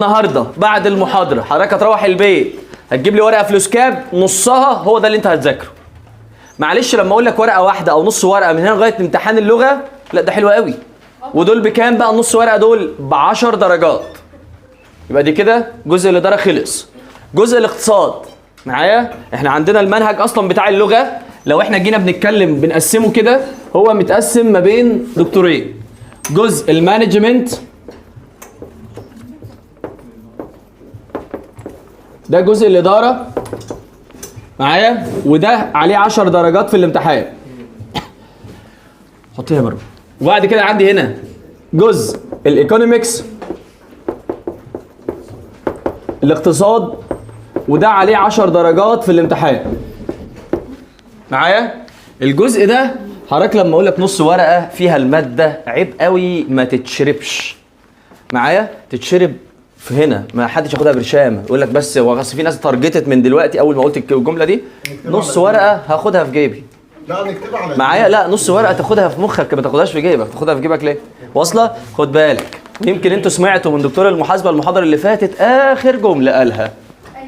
النهارده بعد المحاضره حضرتك هتروح البيت هتجيب لي ورقه فلوس كاب نصها هو ده اللي انت هتذاكره. معلش لما اقول لك ورقه واحده او نص ورقه من هنا لغايه امتحان اللغه، لا ده حلو قوي. ودول بكام بقى النص ورقه دول؟ ب10 درجات. يبقى دي كده جزء الاداره خلص. جزء الاقتصاد معايا، احنا عندنا المنهج اصلا بتاع اللغه لو احنا جينا بنتكلم بنقسمه كده، هو متقسم ما بين دكتورين. جزء المانجمنت ده جزء الإدارة معايا، وده عليه 10 درجات في الامتحان. حطيها بره. وبعد كده عندي هنا جزء الايكونومكس الاقتصاد، وده عليه 10 درجات في الامتحان معايا. الجزء ده حضرتك لما اقول لك نص ورقه فيها الماده عيب قوي ما تتشربش معايا. تتشرب في هنا، ما حدش ياخدها برشامه يقول لك بس هو في ناس تارجتت من دلوقتي اول ما قلت الجمله دي نص ورقه هاخدها في جيبي. لا نكتبها على معايا، لا نص ورقه تاخدها في مخك ما تاخدهاش في جيبك. تاخدها في جيبك ليه؟ واصله؟ خد بالك، يمكن انتوا سمعتوا من دكتور المحاسبه المحاضره اللي فاتت اخر جمله قالها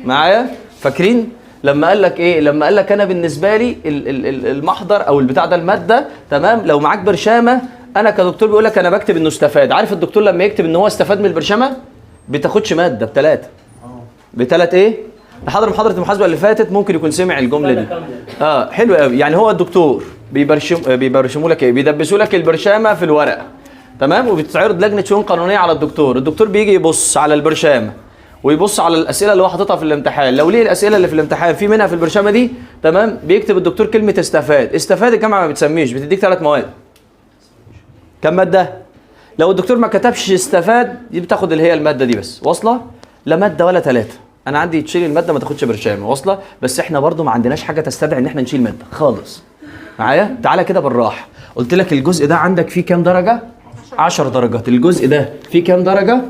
معايا. فاكرين لما قال لك ايه؟ لما قال لك انا بالنسبه لي المحضر او البتاع ده الماده تمام، لو معاك برشامه انا كدكتور بيقول لك انا بكتب انه استفاد. عارف الدكتور لما يكتب ان هو استفاد من البرشامه بتاخدش ماده بثلاثه. بثلاث ايه؟ حضر محاضره المحاسبه اللي فاتت ممكن يكون سمع الجمله دي. حلو قوي. يعني هو الدكتور بيبرشموا لك ايه؟ بيدبسوا لك البرشامه في الورقه تمام، وبتتعرض لجنه شؤون قانونيه على الدكتور. الدكتور بيجي يبص على البرشامه ويبص على الاسئله اللي هو حاططها في الامتحان. لو ليه الاسئله اللي في الامتحان في منها في البرشامه دي تمام، بيكتب الدكتور كلمه استفاد. استفاد الجامعه ما بتسميش، بتديك 3 مواد. كم ماده؟ لو الدكتور ما كتبش استفاد دي بتاخد اللي هي الماده دي بس. واصله؟ لا ماده ولا 3. انا عندي تشيل الماده ما تاخدش برشامه. واصله؟ بس احنا برضو ما عندناش حاجه تستدعي ان احنا نشيل ماده خالص معايا. تعالى كده بالراحه. قلت لك الجزء ده عندك فيه كام درجه؟ 10 درجات. الجزء ده فيه كام درجه؟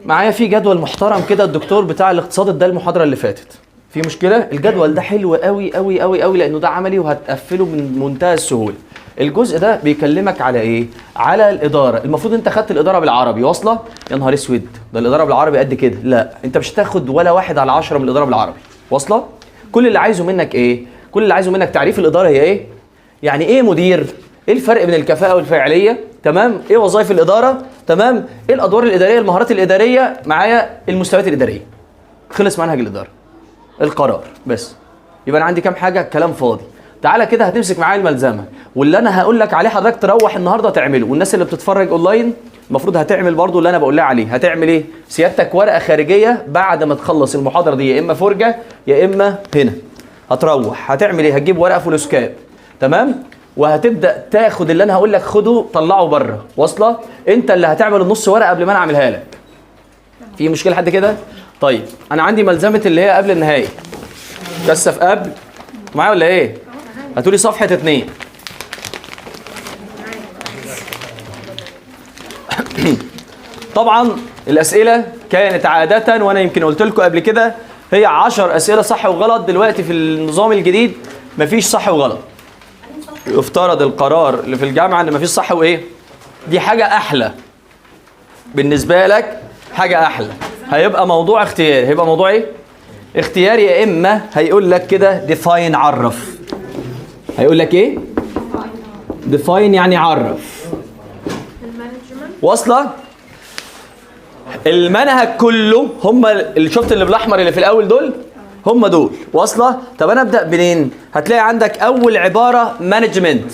معايا في جدول محترم كده الدكتور بتاع الاقتصاد اداه المحاضره اللي فاتت. في مشكله؟ الجدول ده حلو قوي قوي قوي قوي لانه ده عملي وهتقفله من منتهى السهوله. الجزء ده بيكلمك على ايه؟ على الاداره. المفروض انت خدت الاداره بالعربي. واصله؟ يا نهار اسود، ده الاداره بالعربي قد كده. لا، انت مش هتاخد ولا 1/10 من الاداره بالعربي. واصله؟ كل اللي عايزه منك ايه؟ كل اللي عايزه منك تعريف الاداره هي ايه؟ يعني ايه مدير؟ ايه الفرق بين الكفاءه والفاعليه؟ تمام؟ ايه وظائف الاداره؟ تمام؟ ايه الادوار الاداريه؟ المهارات الاداريه معايا، المستويات الاداريه. خلص منهج الاداره. القرار بس. يبقى انا عندي كام حاجه؟ كلام فاضي. تعالى كده هتمسك معايا الملزمه، واللي انا هقول لك عليه حضرتك تروح النهارده تعمله، والناس اللي بتتفرج اونلاين المفروض هتعمل برضو اللي انا بقول لها عليه. هتعمل ايه؟ سيادتك ورقه خارجيه بعد ما تخلص المحاضره دي، يا اما فرجه يا اما هنا. هتروح هتعمل ايه؟ هتجيب ورقه فلوسكاب تمام، وهتبدا تاخد اللي انا هقول لك خده طلعه بره. واصله؟ انت اللي هتعمل النص ورقه قبل ما انا اعملها لك. في مشكله حد كده؟ طيب انا عندي ملزمه اللي هي قبل النهايه. كثف قبل معايا ولا ايه؟ هاتولي صفحة 2. طبعا الأسئلة كانت عادة، وأنا يمكن قلت لكم قبل كده، هي 10 أسئلة صح وغلط. دلوقتي في النظام الجديد مفيش صح وغلط. يفترض القرار اللي في الجامعة إن مفيش صح وإيه؟ دي حاجة أحلى بالنسبة لك، حاجة أحلى. هيبقى موضوع اختياري. هيبقى موضوع إيه؟ اختياري. يا إما هيقول لك كده define عرف. هيقول لك ايه؟ define يعني عرف. واصله؟ المنهج كله هم اللي شفت اللي بالاحمر اللي في الاول دول، هم دول. واصله؟ طب انا ابدا منين؟ هتلاقي عندك اول عباره مانجمنت.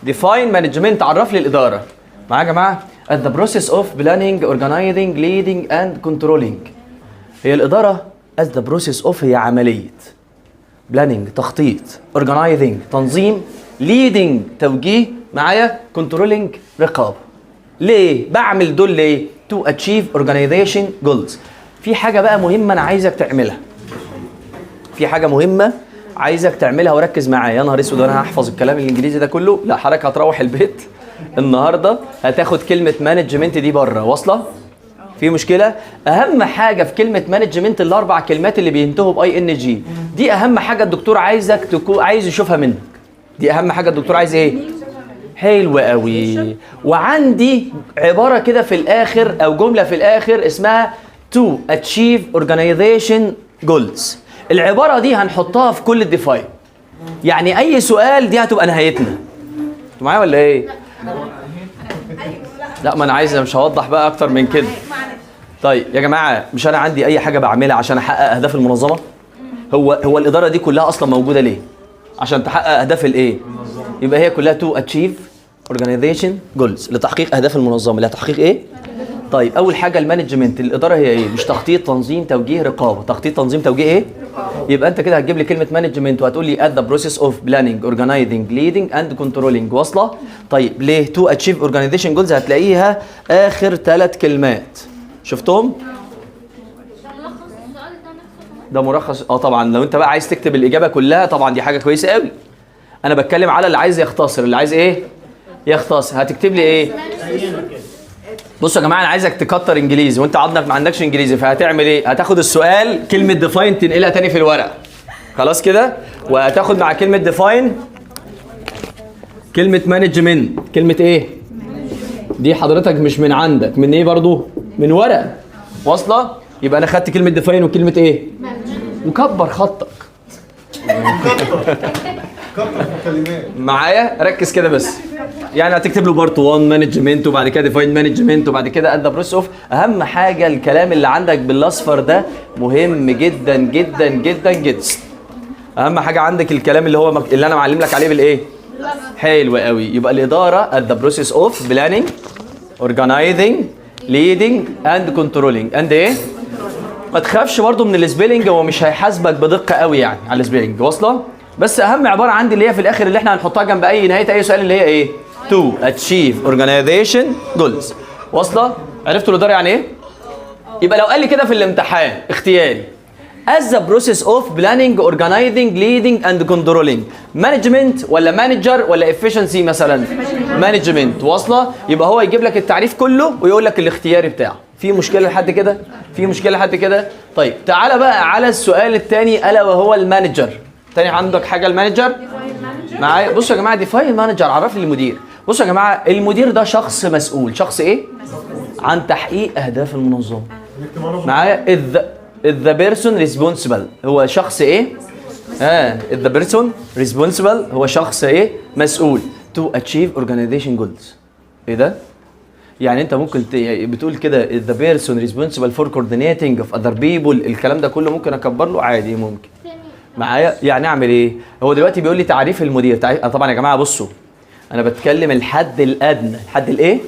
define مانجمنت، عرف لي الاداره. معايا يا جماعه؟ at the process of planning, organizing, leading and controlling. هي الاداره as the process of هي عمليه بلاننج تخطيط، اورجنايزنج تنظيم، ليدنج توجيه، معايا كنترولينج رقابه. ليه؟ بعمل دول ليه؟ تو اتشيف اورجانيزيشن جولز. في حاجه بقى مهمه انا عايزك تعملها. في حاجه مهمه عايزك تعملها وركز معايا. يا نهار اسود وانا هحفظ الكلام الانجليزي ده كله؟ لا، حضرتك هتروح البيت النهارده هتاخد كلمه مانجمنت دي بره. واصله؟ في مشكله؟ اهم حاجه في كلمه مانجمنت ال4 كلمات اللي بينتهوا باي ان جي. دي اهم حاجه الدكتور عايزك تكون عايز يشوفها منك. دي اهم حاجه الدكتور عايز ايه؟ حلو قوي. وعندي عباره كده في الاخر او جمله في الاخر اسمها to achieve organization goals. العبارة دي هنحطها في كل الديفاين. يعني أي سؤال دي هتبقى نهايتنا. انتوا معايا ولا إيه؟ لا ما أنا عايز مش هوضح بقى أكتر من كده. طيب يا جماعة مش أنا عندي أي حاجة بعملها عشان أحقق أهداف المنظمة؟ هو الإدارة دي كلها أصلا موجودة ليه؟ عشان تحقق أهداف الإيه؟ يبقى هي كلها to achieve organization goals لتحقيق أهداف المنظمة. لتحقيق إيه؟ طيب أول حاجة المانجمنت، الإدارة هي إيه؟ مش تخطيط، تنظيم، توجيه، رقابة. تخطيط، تنظيم، توجيه إيه؟ يبقى أنت كده هتجيب لي كلمة مانجمنت وهتقول لي at the process of planning, organizing, leading and controlling. واصلة؟ طيب ليه to achieve organization goals هتلاقيها آخر 3 كلمات. شفتهم؟ ده ملخص. طبعا لو انت بقى عايز تكتب الاجابه كلها طبعا دي حاجه كويسه قوي. انا بتكلم على اللي عايز يختصر، اللي عايز ايه يختصر. هتكتب لي ايه؟ بصوا يا جماعه انا عايزك تكتر انجليزي وانت عضنك ما عندكش انجليزي، فهتعمل ايه؟ هتاخد السؤال كلمه ديفاين تنقلها تاني في الورق. خلاص كده؟ وهتاخد مع كلمه ديفاين كلمه مانجمنت. كلمه ايه؟ دي حضرتك مش من عندك، من ايه برضو؟ من ورق. واصله؟ يبقى انا خدت كلمه ديفاين وكلمه ايه؟ وكبر خطك. معايا؟ ركز كده بس. يعني هتكتب له بارت 1 مانجمنت وبعد كده ديفاين مانجمنت وبعد كده اد بروسيس اوف. اهم حاجه الكلام اللي عندك بالاصفر ده مهم جدا جدا جدا جدا. اهم حاجه عندك الكلام اللي انا معلم لك عليه بالايه؟ حلو قوي. يبقى الاداره اد بروسيس اوف بلاننج اورجانيزنج ليدنج اند كنترولينج اند ايه؟ ما تخافش برضو من السبيلنج، هو مش هيحاسبك بدقه قوي يعني على السبيلنج. واصله؟ بس اهم عباره عندي اللي هي في الاخر اللي احنا هنحطها جنب اي نهايه اي سؤال اللي هي ايه؟ to achieve organization goals. واصله؟ عرفتوا الاداره يعني ايه؟ يبقى لو قال لي كده في الامتحان اختياري as the process of planning, organizing, leading and controlling management ولا manager ولا efficiency مثلا؟ management. واصله؟ يبقى هو يجيب لك التعريف كله ويقول لك الاختياري بتاعه. في مشكله لحد كده؟ في مشكله لحد كده؟ طيب تعالى بقى على السؤال الثاني الا وهو المانجر. تاني عندك حاجه المانجر معايا. بصوا يا جماعه ديفاين مانجر، عرف لي المدير. بصوا يا جماعه المدير ده شخص مسؤول. شخص ايه؟ عن تحقيق اهداف المنظمه. معايا the person responsible هو شخص ايه؟ the person responsible هو شخص ايه؟ مسؤول to achieve organization goals. ايه ده؟ يعني انت ممكن بتقول كده the person responsible for coordinating of other people. الكلام ده كله ممكن اكبر له عادي ممكن. معايا؟ يعني اعمل ايه؟ هو دلوقتي بيقول لي تعريف المدير. طبعا يا جماعه بصوا انا بتكلم الحد الادنى. الحد الايه؟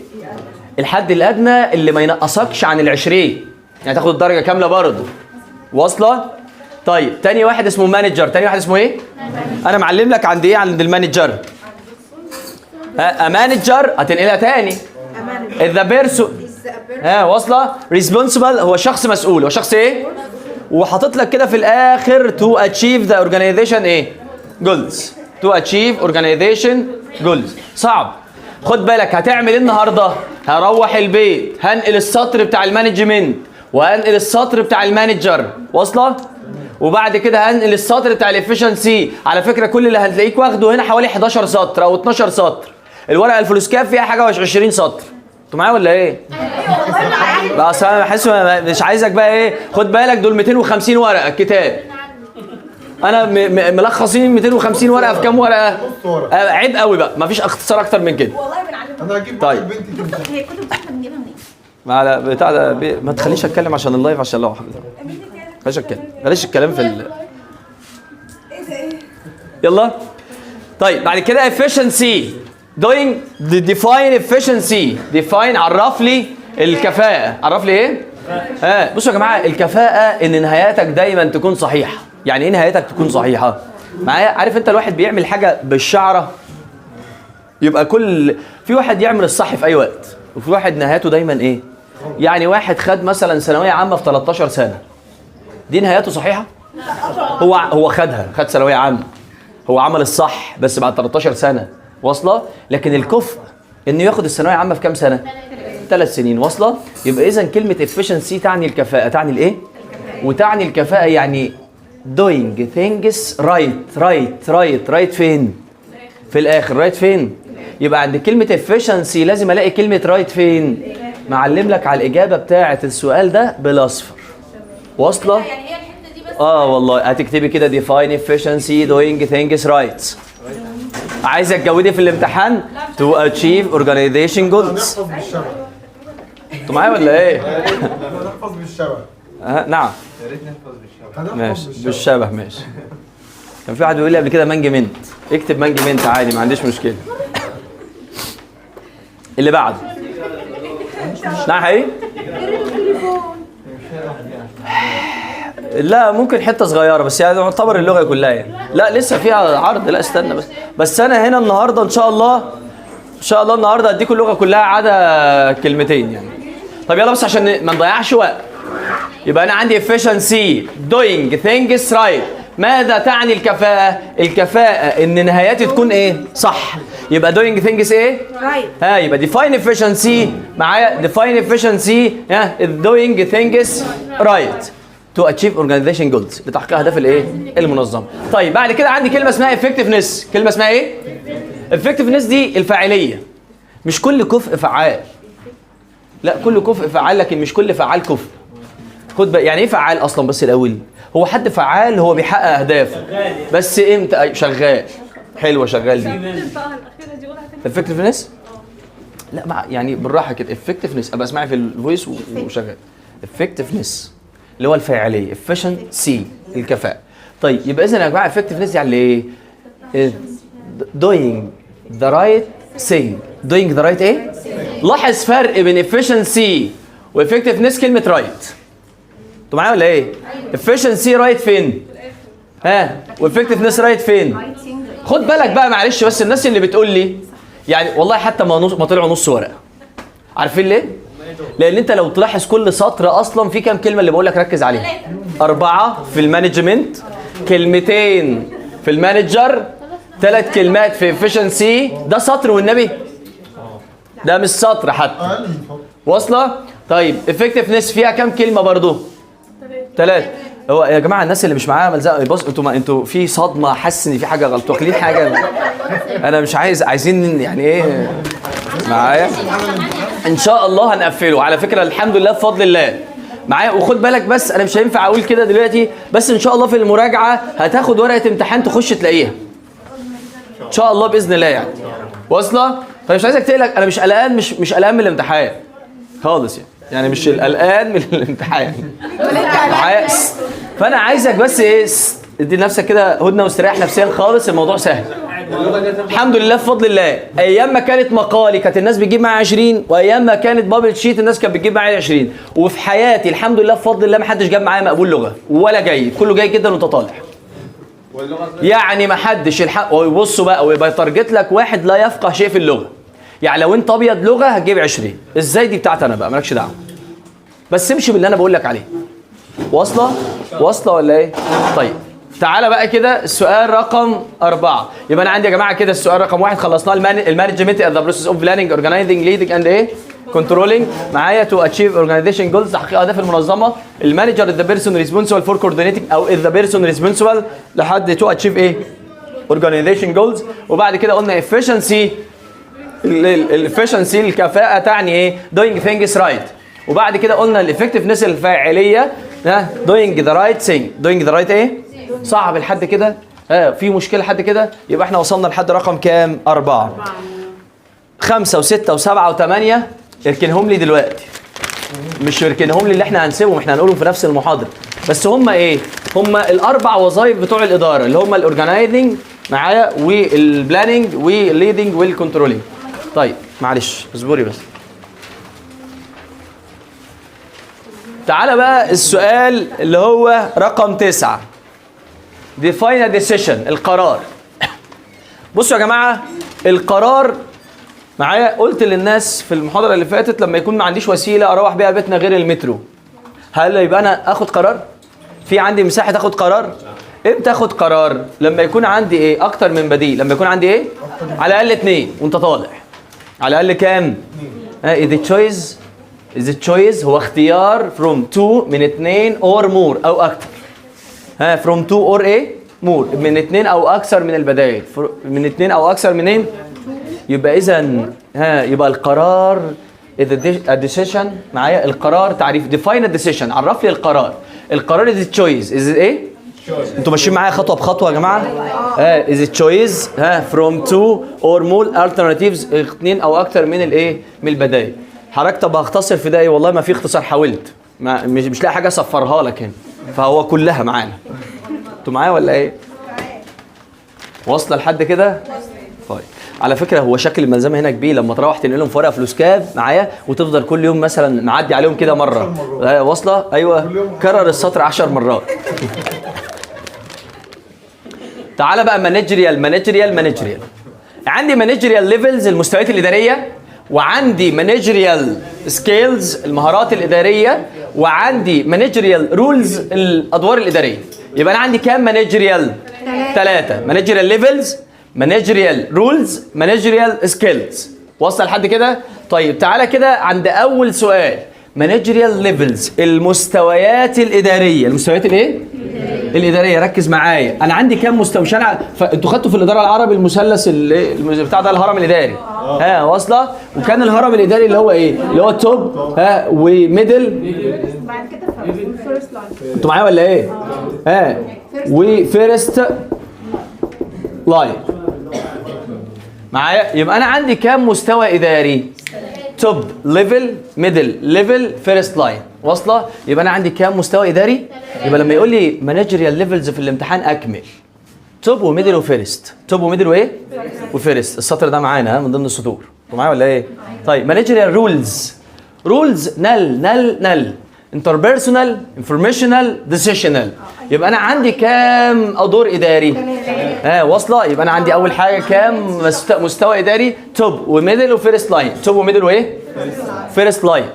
الحد الادنى اللي ما ينقصكش عن ال20 يعني تاخد الدرجه كامله برضه. واصله؟ طيب تاني واحد اسمه مانجر. تاني واحد اسمه ايه؟ انا معلم لك عند ايه؟ عند المانجر. مانجر هتنقلها تاني ذا بيرسون. واصله؟ ريسبونسبل هو شخص مسؤول. هو شخص ايه؟ وحاطط لك كده في الاخر to achieve the organization ايه؟ goals. to achieve organization goals. صعب. خد بالك هتعمل ايه النهارده؟ هروح البيت هنقل السطر بتاع المانجمنت وهنقل السطر بتاع المانجر. واصله؟ وبعد كده هنقل السطر بتاع الافشنسي. على فكره كل اللي هتلاقيك واخده هنا حوالي 11 سطر او 12 سطر. الورقه الفلوسكاب فيها حاجه 20 سطر. انتوا معايا ولا ايه؟ ايوه والله. انا بحس مش عايزك بقى ايه، خد بالك دول 250 ورقه الكتاب. انا ملخصين 250 ورقه في كام ورقه؟ عيب قوي بقى، مفيش اختصار اكتر من كده. والله بنعلمها. انا هجيب طيب. بنتي هي كتب احنا بنجيبها منين؟ على بتاع ده ما تخليش اتكلم عشان اللايف عشان لو بلاش اتكلم، بلاش الكلام في يلا. طيب بعد كده efficiency doing define efficiency. define عرف لي الكفاءة. عرف لي ايه؟ بصوا يا جماعة الكفاءة ان نهاياتك دايما تكون صحيحة. يعني ايه نهايتك تكون صحيحة؟ معايا؟ عارف انت الواحد بيعمل حاجة بالشعرة يبقى في واحد يعمل الصح في اي وقت وفي واحد نهايته دايما ايه؟ يعني واحد خد مثلا ثانوية عامة في 13 سنة دي نهايته صحيحة؟ هو خد ثانوية عامة، هو عمل الصح بس بعد 13 سنة. واصلة؟ لكن الكفء انه ياخد الثانوية عامة في كام سنة؟ 3 سنين. واصلة؟ يبقى اذا كلمة efficiency تعني الكفاءة. تعني الايه؟ وتعني الكفاءة يعني doing things right فين؟ في الاخر. right فين؟ يبقى عند كلمة efficiency لازم الاقي كلمة right فين؟ معلم لك على الاجابه بتاعه السؤال ده بالاصفر. واصله؟ يعني هي الحته دي بس. والله هتكتبي كده define efficiency doing things right. عايزه تجودي في الامتحان to achieve organization goals. نحفظ بالشبه. انتوا معايا ولا ايه؟ نحفظ بالشبه. نعم. يا ريت نحفظ بالشبه. هنحفظ ماشي بالشبه ماشي. كان في واحد بيقول لي قبل كده مانجمنت، اكتب مانجمنت عادي ما عنديش مشكله. اللي بعده. نعم حقيقي؟ لا ممكن حته صغيره بس يعني تعتبر اللغه كلها يعني. لا لسه فيها عرض، لا استنى بس انا هنا النهارده ان شاء الله النهارده هديكم اللغه كلها عدا كلمتين يعني. طب يلا بس عشان ما نضيعش وقت. يبقى انا عندي efficiency doing things right. ماذا تعني الكفاءة؟ الكفاءة ان نهاياتي تكون ايه؟ صح. يبقى doing things ايه؟ right. يبقى define efficiency معايا define efficiency doing things right to achieve organization goals لتحقيق اهداف الايه؟ المنظمة. طيب بعد كده عندي كلمة اسمها effectiveness. كلمة اسمها ايه؟ effectiveness دي الفاعلية. مش كل كفء فعال. لا كل كفء فعال لكن مش كل فعال كفء. خد بقى يعني ايه فعال اصلا بس الاول؟ هو حد فعال هو بيحقق اهدافه بس امتى؟ شغال. حلوه شغال دي. effectiveness؟ لا يعني بالراحه كده effectiveness ابقى اسمعي في الفويس وشغال. effectiveness اللي هو الفاعليه efficiency الكفاءه. طيب يبقى اذا يا جماعه effectiveness يعني ايه؟ doing the right thing. doing the right ايه؟ لاحظ فرق بين efficiency و effectiveness كلمه right. انتوا معايا ولا ايه؟ efficiency right فين؟ وeffectiveness right فين؟ خد بالك بقى معلش بس الناس اللي بتقول لي يعني والله حتى ما طلعوا نص ورقه. عارفين ليه؟ لان انت لو تلاحظ كل سطر اصلا في كام كلمه اللي بقول لك ركز عليها؟ 4 في المانجمنت، كلمتين في المانجر، 3 كلمات في efficiency. ده سطر والنبي؟ ده مش سطر حتى. واصله؟ طيب effectiveness فيها كام كلمه برضو؟ 3. هو يا جماعه الناس اللي مش معاها ملزقه بص انتوا في صدمه، حاسس ان في حاجه غلط، واكلين حاجه. انا مش عايزين يعني ايه معايا؟ ان شاء الله هنقفله على فكره الحمد لله بفضل الله معايا. وخد بالك بس انا مش هينفع اقول كده دلوقتي، بس ان شاء الله في المراجعه هتاخد ورقه امتحان تخش تلاقيها ان شاء الله باذن الله يعني. واصله؟ فمش عايزك تقلق، انا مش قلقان، مش قلقان من الامتحان خالص يعني مش قلقان من الامتحان معايا. فانا عايزك بس ايه ادي نفسك كده هدنه واستريح نفسيا خالص. الموضوع سهل الحمد لله بفضل الله. ايام ما كانت مقالي كانت الناس بتجيب معايا 20، وايام ما كانت بابل شيت الناس كانت بتجيب معايا 20. وفي حياتي الحمد لله بفضل الله ما حدش جاب معايا مقبول لغه ولا جيد، كله جيد جدا وانت طالع يعني. ما حدش الحق. ويبصوا بقى ويبقى يتارجت لك واحد لا يفقه شيء في اللغه. يعني لو انت ابيض لغه هتجيب 20. ازاي دي بتاعتي انا بقى مالكش دعوه، بس امشي باللي انا بقول لك عليه. واصله ولا ايه؟ طيب تعالى بقى كده السؤال رقم 4. يبقى انا عندي يا جماعه كده السؤال رقم 1 خلصناه. المانجمنت ذا بروسيس اوف بلاننج اورجنايزنج ليدنج اند ايه؟ كنترولينج معايا تو اتشيف اورجنايزيشن جولز تحقيق اهداف المنظمه. المانجر ذا بيرسون ريسبونسبل فور كوردينيتنج او ذا بيرسون ريسبونسبل لحد تو اتشيف ايه؟ اورجنايزيشن جولز. وبعد كده قلنا efficiency الافشنسي الكفاءه تعني ايه؟ doing things right. وبعد كده قلنا الافكتفنس الفاعليه doing the right thing. doing the right ايه؟ صعب لحد كده؟ في مشكله لحد كده؟ يبقى احنا وصلنا لحد رقم كام؟ 4. 5 و6 و7 و8 اركنهم لي دلوقتي. مش اركنهم لي اللي احنا هنسيبهم، احنا هنقولهم في نفس المحاضره. بس هم ايه؟ هم ال4 وظائف بتوع الاداره اللي هم الاورجنايزنج معايا والبلاننج والليدنج والكنترولينج. طيب معلش اصبري بس. تعالى بقى السؤال اللي هو رقم 9. define a decision القرار. بصوا يا جماعه القرار معايا. قلت للناس في المحاضره اللي فاتت لما يكون ما عنديش وسيله اروح بيها بيتنا غير المترو، هل يبقى انا اخد قرار؟ في عندي مساحه اخد قرار؟ امتى اخد قرار؟ لما يكون عندي ايه؟ اكتر من بديل. لما يكون عندي ايه؟ على الاقل 2 وانت طالع. على الاقل كام؟ is it choice هو اختيار from 2 من 2 or more او اكتر. from 2 or ايه؟ more من 2 او اكثر من البدائل. من 2 او اكثر منين؟ يبقى اذا يبقى القرار is a decision. معايا القرار تعريف define a decision. عرف لي القرار. القرار is a choice. is it ايه؟ انتوا ماشيين معايا خطوه بخطوه يا جماعه؟ is a choice from two or more alternatives. اثنين او اكتر من الايه؟ من البدائل. حضرتك طب هختصر في ده ايه؟ والله ما في اختصار، حاولت مش لاقي حاجه اصفرها لك هنا، فهو كلها معانا. انتوا معايا ولا ايه؟ واصله لحد كده؟ طيب على فكره هو شكل الملزمه هنا كبير، لما تروح تنقلهم في ورقه فلوس كاب معايا وتفضل كل يوم مثلا معدي عليهم كده مره. واصله؟ ايوه كرر السطر 10 مرات. تعالى بقى مانجيريال. عندي مانجيريال ليفلز المستويات الاداريه، وعندي مانجيريال سكيلز المهارات الاداريه، وعندي مانجيريال رولز الادوار الاداريه. يبقى انا عندي كام مانجيريال؟ 3 مانجيريال ليفلز، مانجيريال رولز، مانجيريال سكيلز. وصل لحد كده؟ طيب تعالى كده عند اول سؤال. مانجيريال ليفلز المستويات الاداريه. المستويات الايه؟ الاداريه. ركز معايا، انا عندي كام مستوى؟ مش انا انتوا خدتوا في الاداره العربي المثلث بتاع ده الهرم الاداري. واصله؟ وكان الهرم الاداري اللي هو ايه؟ اللي هو التوب وميدل بعد كده فيرست لاين. انتوا معايا ولا ايه؟ وفيرست لاين. معايا؟ يبقى انا عندي كام مستوى اداري؟ توب ليفل، ميدل ليفل، فيرست لاين. واصله؟ يبقى انا عندي كام مستوى اداري؟ يبقى لما يقول لي مانجيريال ليفلز في الامتحان اكمل توب وميدل وفيرست. توب وميدل وايه؟ وفيرست. السطر ده معانا من ضمن السطور. انتوا معايا ولا ايه؟ طيب مانجيريال رولز. رولز نل انتربيرسونال، انفورميشنال، ديسيشنال. يبقى انا عندي كام دور اداري؟ واصله؟ يبقى انا عندي اول حاجه كام مستوى اداري؟ توب وميدل وفيرست لاين. توب وميدل وايه؟ فيرست لاين.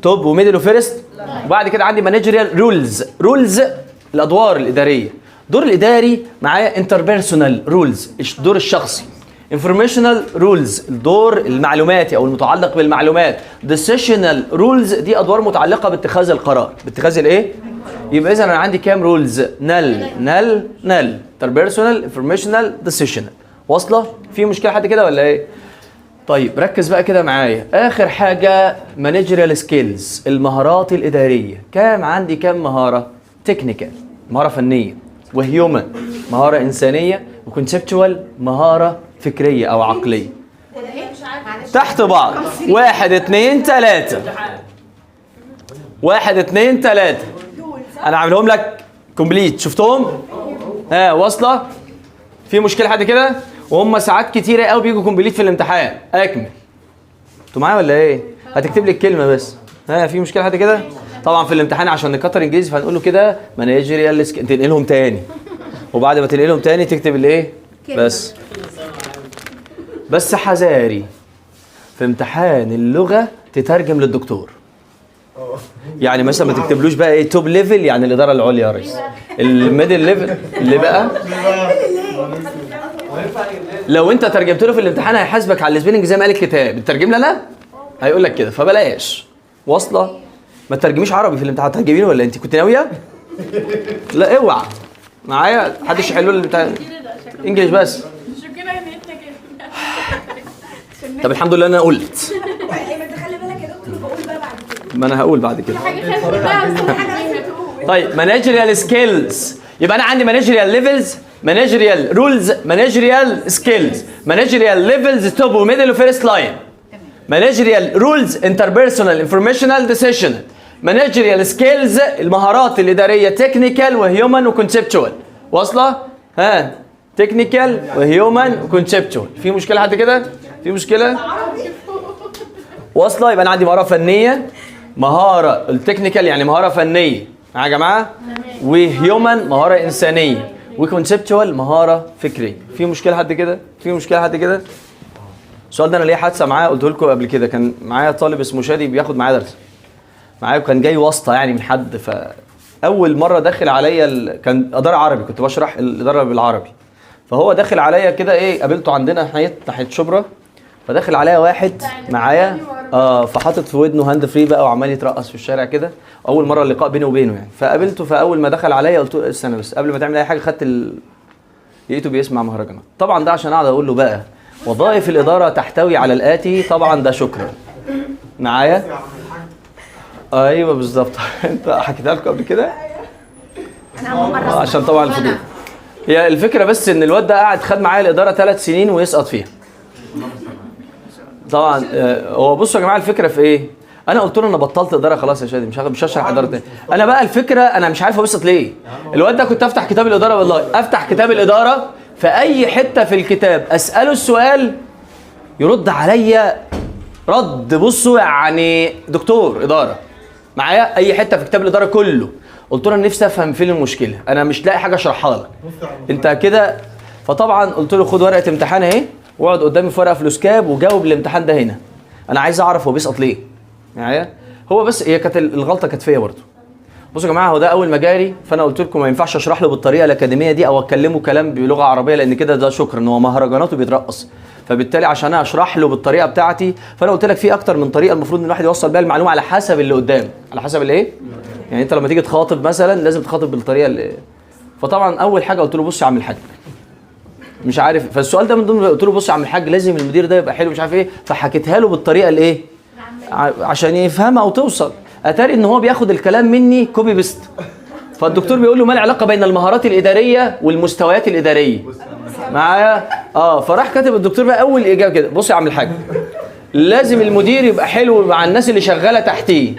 توب وميدل وفيرست. وبعد كده عندي مانجيريال رولز الادوار الاداريه. دور الاداري معايا انتربيرسونال رولز الدور الشخصي، انفورميشنال رولز الدور المعلوماتي او المتعلق بالمعلومات، ديسيشنال رولز دي ادوار متعلقه باتخاذ القرار، باتخاذ الايه؟ يبقى اذا انا عندي كام رولز؟ نل انتربيرسونال، انفورميشنال، ديسيشنال. واصله؟ في مشكله حد كده ولا ايه؟ طيب ركز بقى كده معايا. اخر حاجه مانجيريال سكيلز المهارات الاداريه. كام عندي؟ كام مهاره؟ تكنيكال مهاره فنيه، وهيومن مهاره انسانيه، وكونسبتوال مهاره فكريه او عقليه. تحت بعض 1 2 3. 1 2 3 انا عاملهم لك كومبليت. شفتهم؟ واصله؟ في مشكله حد كده؟ وهم ساعات كتيره قوي بيجوا كومبليت في الامتحان. اكمل. انتوا معايا ولا ايه؟ هتكتب لي الكلمه بس. في مشكله حد كده؟ طبعا في الامتحان عشان نكتر انجليزي فهنقول له كده مانجيريال تنقلهم تاني، وبعد ما تنقلهم تاني تكتب الايه؟ بس حذاري في امتحان اللغه تترجم للدكتور. يعني مثلا ما تكتبلوش بقى ايه توب ليفل يعني الاداره العليا يا ريس، الميدل ليفل اللي بقى لو انت ترجمت له في الامتحان هيحاسبك على السبيلنج زي ما قال الكتاب. بتترجم لي انا هيقول لك كده، فبلاش. واصله؟ ما تترجميش عربي في الامتحان. هتترجميني ولا انت كنت ناويه؟ لا اوعى معايا. محدش يحلوا لي البتاع انجلش بس. طب الحمد لله انا قلت. خلي بالك يا دكتور بقول بقى بعد كده. ما انا هقول بعد كده. طيب مانجيريال سكيلز. يبقى انا عندي مانجيريال ليفلز، مانجيريال رولز، مانجيريال سكيلز. مانجيريال ليفلز توب وميدل وفيرست لاين. مانجيريال رولز انتربيرسونال، انفورميشنال، ديسيشنال. مانجيريال سكيلز المهارات الاداريه تكنيكال وهيومن وكونسبتوال. واصله؟ تكنيكال وهيومن وكونسبتوال. في مشكله حد كده؟ في مشكله؟ واصله؟ يبقى انا عندي مهاره فنيه، مهاره التكنيكال يعني مهاره فنيه معايا يا جماعه، وهيومن مهاره انسانيه، وكونسبتوال مهاره فكريه. في مشكله حد كده؟ في مشكله حد كده؟ السؤال ده انا ليه حادثه معاه قلت لكم قبل كده. كان معايا طالب اسمه شادي بياخد معايا درس معايا، وكان جاي واسطه يعني من حد. فاول مره داخل عليا كان اداره عربي، كنت بشرح الاداره بالعربي. فهو داخل عليا كده ايه، قابلته عندنا ناحيه شبرا. فداخل عليا واحد معايا فحاطط في ودنه هاند فري بقى وعمال يترقص في الشارع كده. اول مره اللقاء بيني وبينه يعني. فقابلته، فاول ما دخل عليا قلت له استنى بس قبل ما تعمل اي حاجه خدت لقيته بيسمع مهرجانات. طبعا ده عشان اقعد اقول له بقى وظائف الاداره تحتوي على الاتي. طبعا ده شكرا. معايا؟ ايوه بالظبط. انت حكيتها لكم قبل كده؟ انا اول مره عشان طبعا الفضول. هي الفكره بس ان الواد ده قاعد خد معايا الاداره 3 سنين ويسقط فيها. طبعا هو بصوا يا جماعه الفكره في ايه؟ انا قلت له انا بطلت اداره خلاص يا شادي، مش هشرح اداره تاني. انا بقى الفكره انا مش عارف هو بيسقط ليه. الواد ده كنت افتح كتاب الاداره، والله افتح كتاب الاداره في اي حته في الكتاب اساله السؤال يرد عليا رد بصوا يعني دكتور اداره معايا. اي حته في كتاب الاداره كله قلت له انا نفسي افهم فين المشكله، انا مش لاقي حاجه اشرحها لك انت كده. فطبعا قلت له خد ورقه امتحان اهي واقعد قدامي في ورقه فلوسكاب وجاوب الامتحان ده هنا. انا عايز اعرف هو بيسقط ليه معايا. هو بس هي كانت الغلطه كانت فيا برضه. بصوا يا جماعه هو ده اول ما جاري، فانا قلت لكم ما ينفعش اشرح له بالطريقه الاكاديميه دي او اتكلمه كلام بلغه عربيه، لان كده ده شكرا ان هو مهرجانات وبيترقص. فبالتالي عشان انا اشرح له بالطريقه بتاعتي، فانا قلت لك في اكتر من طريقه المفروض ان الواحد يوصل بيها المعلومه على حسب اللي قدام، على حسب الايه؟ يعني انت لما تيجي تخاطب مثلا لازم تخاطب بالطريقه اللي. فطبعا اول حاجه قلت له بص يا عم الحاج مش عارف، فالسؤال ده من ضمن قلت له بص يا عم الحاج لازم المدير ده يبقى حلو مش عارف ايه، فحكيتها له بالطريقه الايه؟ عشان يفهمها وتوصل. اتاري ان هو بياخد الكلام مني كوبي بيست. فالدكتور بيقول له ما العلاقه بين المهارات الاداريه والمستويات الاداريه؟ معايا؟ فراح كاتب الدكتور بقى اول اجابه كده، بص يا عم الحاج لازم المدير يبقى حلو مع الناس اللي شغاله تحتيه،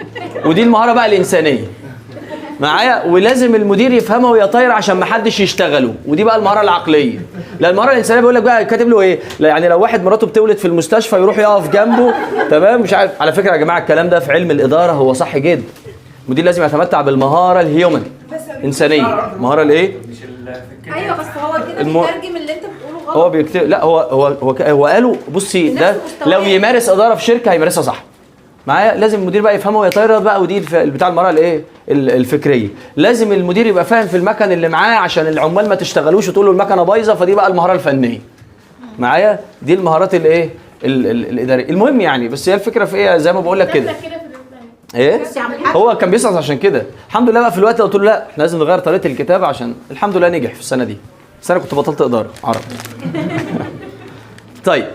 ودي المهاره بقى الانسانيه معايا، ولازم المدير يفهمها وهي طايره عشان ما حدش يشتغله، ودي بقى المهاره العقليه. لا المهاره الانسانيه بيقول لك بقى كاتب له ايه؟ لا يعني لو واحد مراته بتولد في المستشفى يروح يقف جنبه تمام مش عارف. على فكره يا جماعه الكلام ده في علم الاداره هو صح جدا. المدير لازم يتمتع بالمهاره الهيومن انسانيه. المهاره الايه؟ ايوه بس هو كده بيترجم اللي انت بتقوله غلط. هو بيكتب لا هو قالوا بصي ده لو يمارس اداره في شركه هيمارسها صح معايا. لازم المدير بقى يفهمه وهي طايره بقى، ودي بتاع المهاره الايه؟ الفكريه. لازم المدير يبقى فاهم في المكن اللي معاه عشان العمال ما تشتغلوش وتقول له المكنه بايظه، فدي بقى المهاره الفنيه معايا. دي المهارات الايه؟ الاداريه. المهم يعني بس هي الفكره في ايه زي ما بقول لك كده. ايه؟ هو كان بيسقط عشان كده. الحمد لله بقى في الوقت قلت له لا احنا لازم نغير طريقه الكتابه، عشان الحمد لله نجح في السنه دي. بس انا كنت بطلت اداره عربي. طيب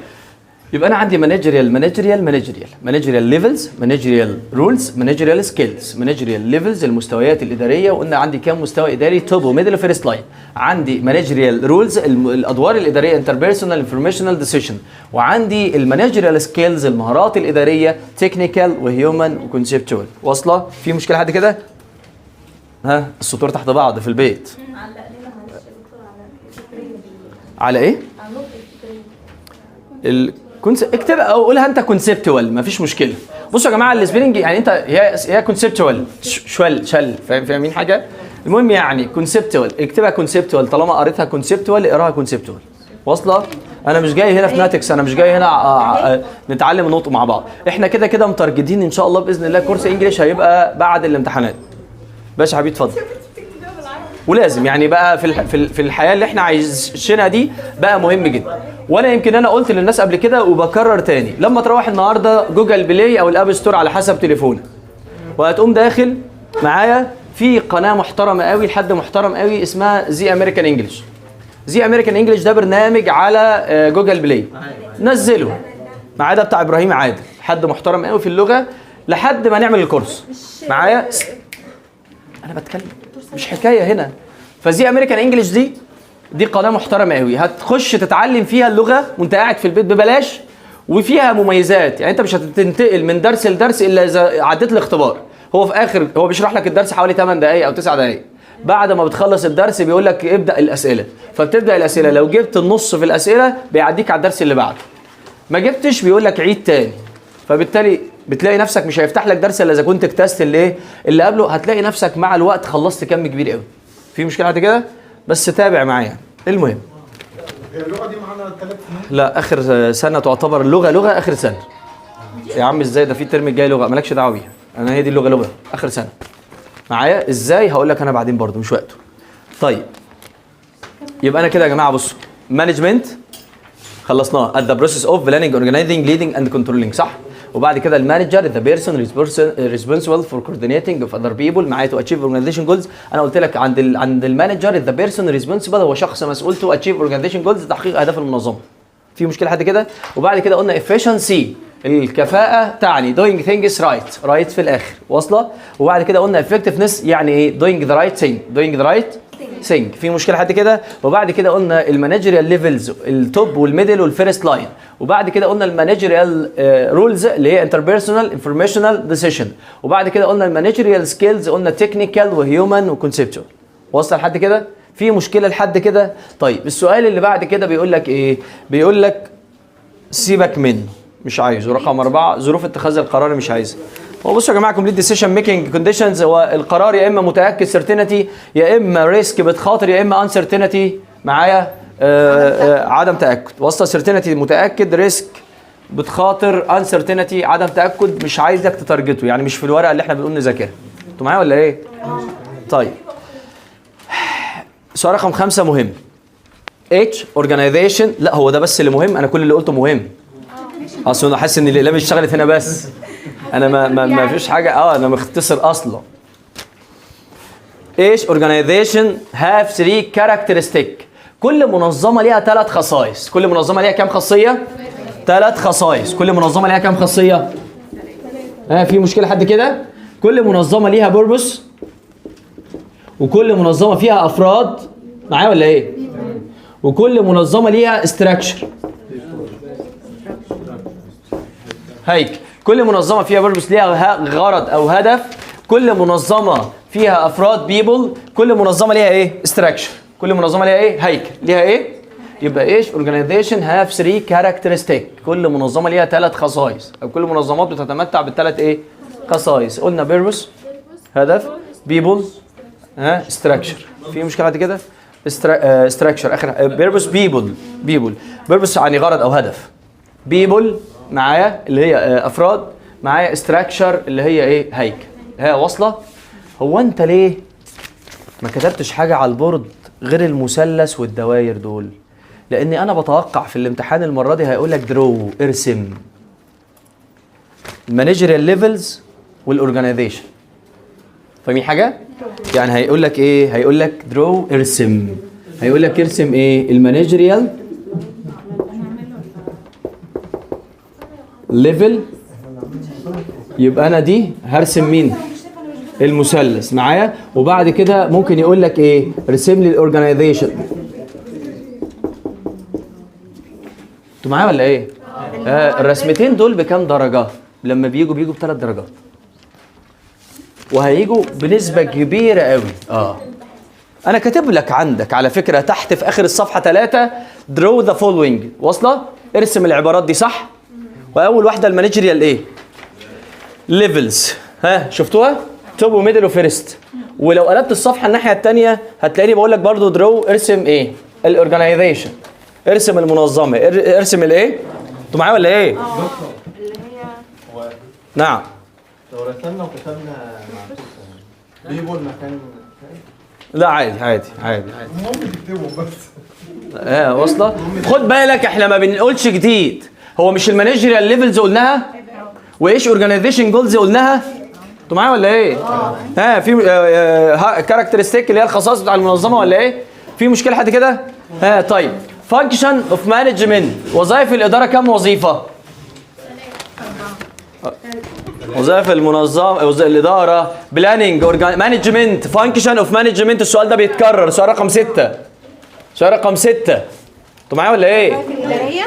يبقى انا عندي مانجيريال ليفلز، مانجيريال رولز، مانجيريال سكيلز. مانجيريال ليفلز المستويات الاداريه، وقلنا عندي كام مستوى اداري؟ توب وميدل وفيرست لاين. عندي مانجيريال رولز الادوار الاداريه انتربيرسونال انفورميشنال ديسيشن، وعندي المانجيريال سكيلز المهارات الاداريه تكنيكال وهيومن وكونسبتوال. واصله؟ في مشكله حد كده؟ ها السطور تحت بعض في البيت. علق لنا معلش يا دكتور على ايه؟ على نقطه اكتب او قولها انت كونسبتوال مفيش مشكله. بصوا يا جماعه السبيلنج يعني انت هي كونسبتوال شل فاهمين حاجه؟ المهم يعني كونسبتوال اكتبها كونسبتوال، طالما قريتها كونسبتوال اقراها كونسبتوال. واصله؟ انا مش جاي هنا في ناتكس، انا مش جاي هنا نتعلم النطق مع بعض. احنا كده كده مترجدين ان شاء الله باذن الله كورس انجليش هيبقى بعد الامتحانات. باشا حبيبي اتفضل. ولازم يعني بقى في الحياه اللي احنا عايشينها دي بقى مهم جدا. وانا يمكن انا قلت للناس قبل كده وبكرر تاني، لما تروح النهارده جوجل بلاي او الاب ستور على حسب تليفونك وهتقوم داخل معايا في قناه محترمه قوي لحد محترم قوي اسمها زي امريكان انجلش. زي امريكان انجلش ده برنامج على جوجل بلاي، نزله معايا، ده بتاع ابراهيم عادل، حد محترم قوي في اللغه، لحد ما نعمل الكورس معايا. انا بتكلم مش حكايه هنا. فزي امريكان انجلش دي قناه محترمه قوي، هتخش تتعلم فيها اللغه وانت قاعد في البيت ببلاش، وفيها مميزات. يعني انت مش هتنتقل من درس لدرس الا اذا عديت الاختبار. هو في اخر هو بيشرح لك الدرس حوالي 8 دقائق او 9 دقائق، بعد ما بتخلص الدرس بيقول لك ابدا الاسئله، فبتبدا الاسئله، لو جبت النص في الاسئله بيعديك على الدرس اللي بعده، ما جبتش بيقول لك عيد تاني. فبالتالي بتلاقي نفسك مش هيفتح لك درس الا اذا كنت اجتزت اللي قبله، هتلاقي نفسك مع الوقت خلصت كم كبير قوي. في مشكله حد كده؟ بس تابع معايا. المهم اللغه دي معانا 3 سنين؟ لا اخر سنه تعتبر لغه اخر سنه. يا عم ازاي ده في الترم الجاي لغه، مالكش دعوه بيها، انا هي دي اللغه اخر سنه معايا. ازاي؟ هقول لك انا بعدين برضو مش وقته. طيب يبقى انا كده يا جماعه بصوا، مانجمنت خلصناه، at the process of planning organizing leading and controlling صح؟ وبعد كده المانجر the person responsible for coordinating of other people معايا to achieve organization goals. انا قلت لك عند المانجر the person responsible هو شخص مسؤول to achieve organization goals، تحقيق اهداف المنظمه. في مشكله حد كده؟ وبعد كده قلنا efficiency الكفاءة تعني doing things right في الآخر واصلة. وبعد كده قلنا effectiveness يعني إيه doing the right thing في مشكلة حد كده. وبعد كده قلنا المانجيريال ليفلز التوب والميدل والفيرست لاين. وبعد كده قلنا المانجيريال رولز اللي هي interpersonal informational decision. وبعد كده قلنا المانجيريال سكيلز قلنا technical وهيومن وكونسبتوال. واصلة لحد كده؟ في مشكلة لحد كده؟ طيب السؤال اللي بعد كده بيقول لك إيه؟ بيقول لك سيبك منه مش عايزه. رقم 4 ظروف اتخاذ القرار مش عايزها. هو بصوا يا جماعه كومبليت ديسيشن ميكنج كونديشنز هو القرار يا اما متاكد سيرتينتي يا اما ريسك بتخاطر يا اما انسرتينتي معايا عدم تاكد. وصل سيرتينتي متاكد ريسك بتخاطر انسرتينتي عدم تاكد مش عايزك تتارجته يعني مش في الورقه اللي احنا بنقول نذاكرها. انتوا معايا ولا ايه؟ طيب سؤال رقم 5 مهم. اتش اورجانيزيشن لا هو ده بس اللي مهم. انا كل اللي قلته مهم. اصل انا حاسس ان الاقلام اشتغلت هنا بس انا ما فيش حاجه انا مختصر اصلا. ايش اورجانيزيشن هاف 3 كاركترستيك. كل منظمه ليها 3 خصائص. كل منظمه ليها كام خاصيه؟ 3 خصائص. كل منظمه ليها كام خاصيه؟ في مشكله حد كده؟ كل منظمه ليها بيربس وكل منظمه فيها افراد معايا ولا ايه؟ وكل منظمه ليها استراكشر هيك. كل منظمه فيها بيربس ليها غرض او هدف. كل منظمه فيها افراد بيبل. كل منظمه ليها ايه؟ استراكشر. كل منظمه ليها ايه؟ هيكل. ليها ايه؟ يبقى ايش اورجانيزيشن هاف 3 كاركترستيك. كل منظمه ليها 3 خصائص او كل منظمات بتتمتع بالثلاث ايه؟ خصائص. قلنا بيربس هدف بيبل استراكشر. في مشكله بعد كده؟ استراكشر اخر بيربس بيبل بيربس يعني غرض او هدف. بيبل معايا اللي هي افراد معايا استراكشر اللي هي ايه؟ هيكل. واصله؟ هو انت ليه ما كتبتش حاجه على البورد غير المثلث والدوائر دول؟ لاني انا بتوقع في الامتحان المره دي هيقول لك درو ارسم المانجيريال ليفلز والاورجانيزيشن. فاهمين حاجه؟ يعني هيقول لك ايه؟ هيقول لك درو ارسم. هيقول لك ارسم ايه؟ المانجيريال ليفل. يبقى انا دي هرسم مين؟ المثلث معايا. وبعد كده ممكن يقول لك ايه؟ رسم لي الاورجانيزيشن. انتوا معايا ولا ايه؟ الرسمتين دول بكام درجه؟ لما بيجوا ب3 درجات وهيجوا بنسبه كبيره قوي. انا كاتب لك عندك على فكره تحت في اخر الصفحه 3 draw the following. واصله؟ ارسم العبارات دي صح؟ واول واحده المانجيريال ايه؟ ليفلز. شفتوها؟ توب وميدل وفيرست. ولو قلبت الصفحه الناحيه الثانيه هتلاقيني بقول لك برضو درو ارسم ايه؟ الاورجانيزيشن. ارسم المنظمه. ارسم الايه؟ انتوا معايا ولا ايه؟ اللي هي نعم. لو رسمنا وكتبنا بيبول مكان لا عادي. المهم تكتبهم بس. واصله؟ خد بالك احنا ما بنقولش جديد. هو مش المانجيريال ليفلز قلناها؟ وايش اورجانيزيشن جولز قلناها؟ انتوا معايا ولا ايه؟ في كاركترستيك اللي هي الخصائص بتاع المنظمه ولا ايه؟ في مشكله حد كده؟ طيب فانكشن اوف مانجمنت. وظائف الاداره كم وظيفه؟ وظائف المنظمه الاداره بلاننج مانجمنت فانكشن اوف مانجمنت. السؤال ده بيتكرر. سؤال رقم 6. انتوا معايا ولا ايه؟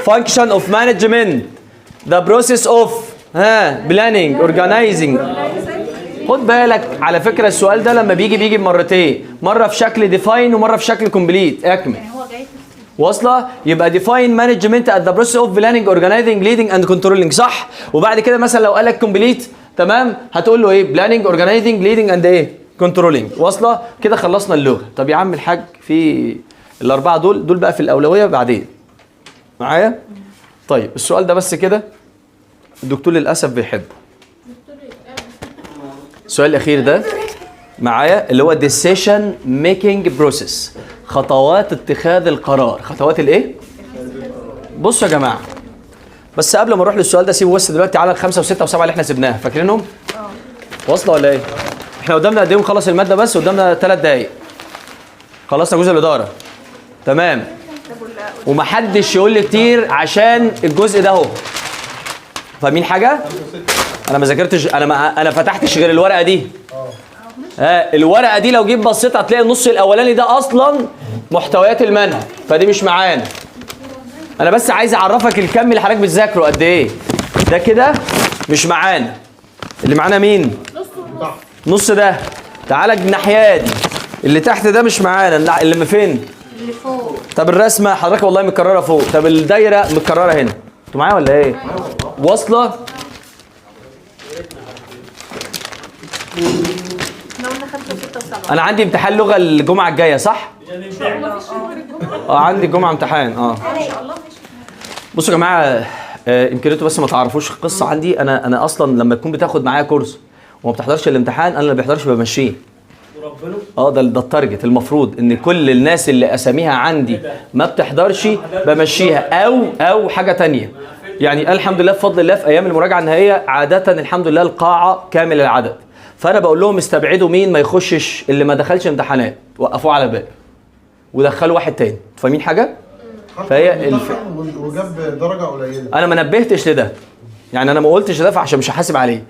فانكشن اوف مانجمنت ذا بروسيس اوف بلاننج اورجانيزنج. خد بالك على فكره السؤال ده لما بيجي بمرتين. مره في شكل ديفاين ومره في شكل كومبليت. اكمل. واصله؟ يبقى ديفاين مانجمنت ات ذا بروسيس اوف بلاننج اورجانيزنج ليدنج اند كنترولينج صح؟ وبعد كده مثلا لو قال لك كومبليت تمام هتقول له ايه؟ بلاننج اورجانيزنج ليدنج اند ايه؟ كنترولينج. واصله؟ كده خلصنا اللغه. طب يا عم الحاج في الاربعه دول بقى في الاولويه بعدين. معايا؟ طيب السؤال ده بس كده الدكتور للاسف بيحبه. السؤال الاخير ده معايا اللي هو decision making process. خطوات اتخاذ القرار. خطوات الايه؟ بصوا يا جماعه بس قبل ما نروح للسؤال ده سيبوا بس دلوقتي على ال5 و6 و7 اللي احنا سيبناها. فاكرينهم؟ واصله ولا ايه؟ احنا قدامنا قد ايه نخلص الماده؟ بس قدامنا 3 دقايق. خلصنا جزء الاداره. تمام. ومحدش يقول لي كتير عشان الجزء ده اهو. فاهمين حاجه؟ انا ما ذاكرتش، انا فتحتش غير الورقه دي. الورقه دي لو جيت بصيت هتلاقي النص الاولاني ده اصلا محتويات المنهج، فدي مش معانا. انا بس عايز اعرفك الكم اللي حضرتك بتذاكره قد ايه. ده كده مش معانا. اللي معانا مين؟ نص ده. تعالى الناحيه دي، اللي تحت ده مش معانا. اللي فين؟ اللي فوق. طب الرسمه حضرتك والله متكرره فوق، طب الدايره متكرره هنا. انتوا معايا ولا ايه؟ واصله؟ احنا قلنا 5 و6 و7. انا عندي امتحان لغه الجمعه الجايه صح؟ عندي الجمعه امتحان. بصوا يا جماعه، يمكن انتوا بس ما تعرفوش القصه عندي. انا اصلا لما تكون بتاخد معايا كورس وما بتحضرش الامتحان، انا اللي ما بيحضرش بمشيه. ده التارجت. المفروض ان كل الناس اللي اساميها عندي ما بتحضرش بمشيها، او حاجه تانية. يعني الحمد لله بفضل الله في ايام المراجعه النهائيه عاده الحمد لله القاعه كامل العدد، فانا بقول لهم استبعدوا مين ما يخشش، اللي ما دخلش امتحانات وقفوه على باب ودخلوا واحد تاني. فاهمين حاجه؟ فهي وجاب درجه قليله. انا ما نبهتش لده، يعني انا ما قلتش ده عشان مش هحاسب عليه،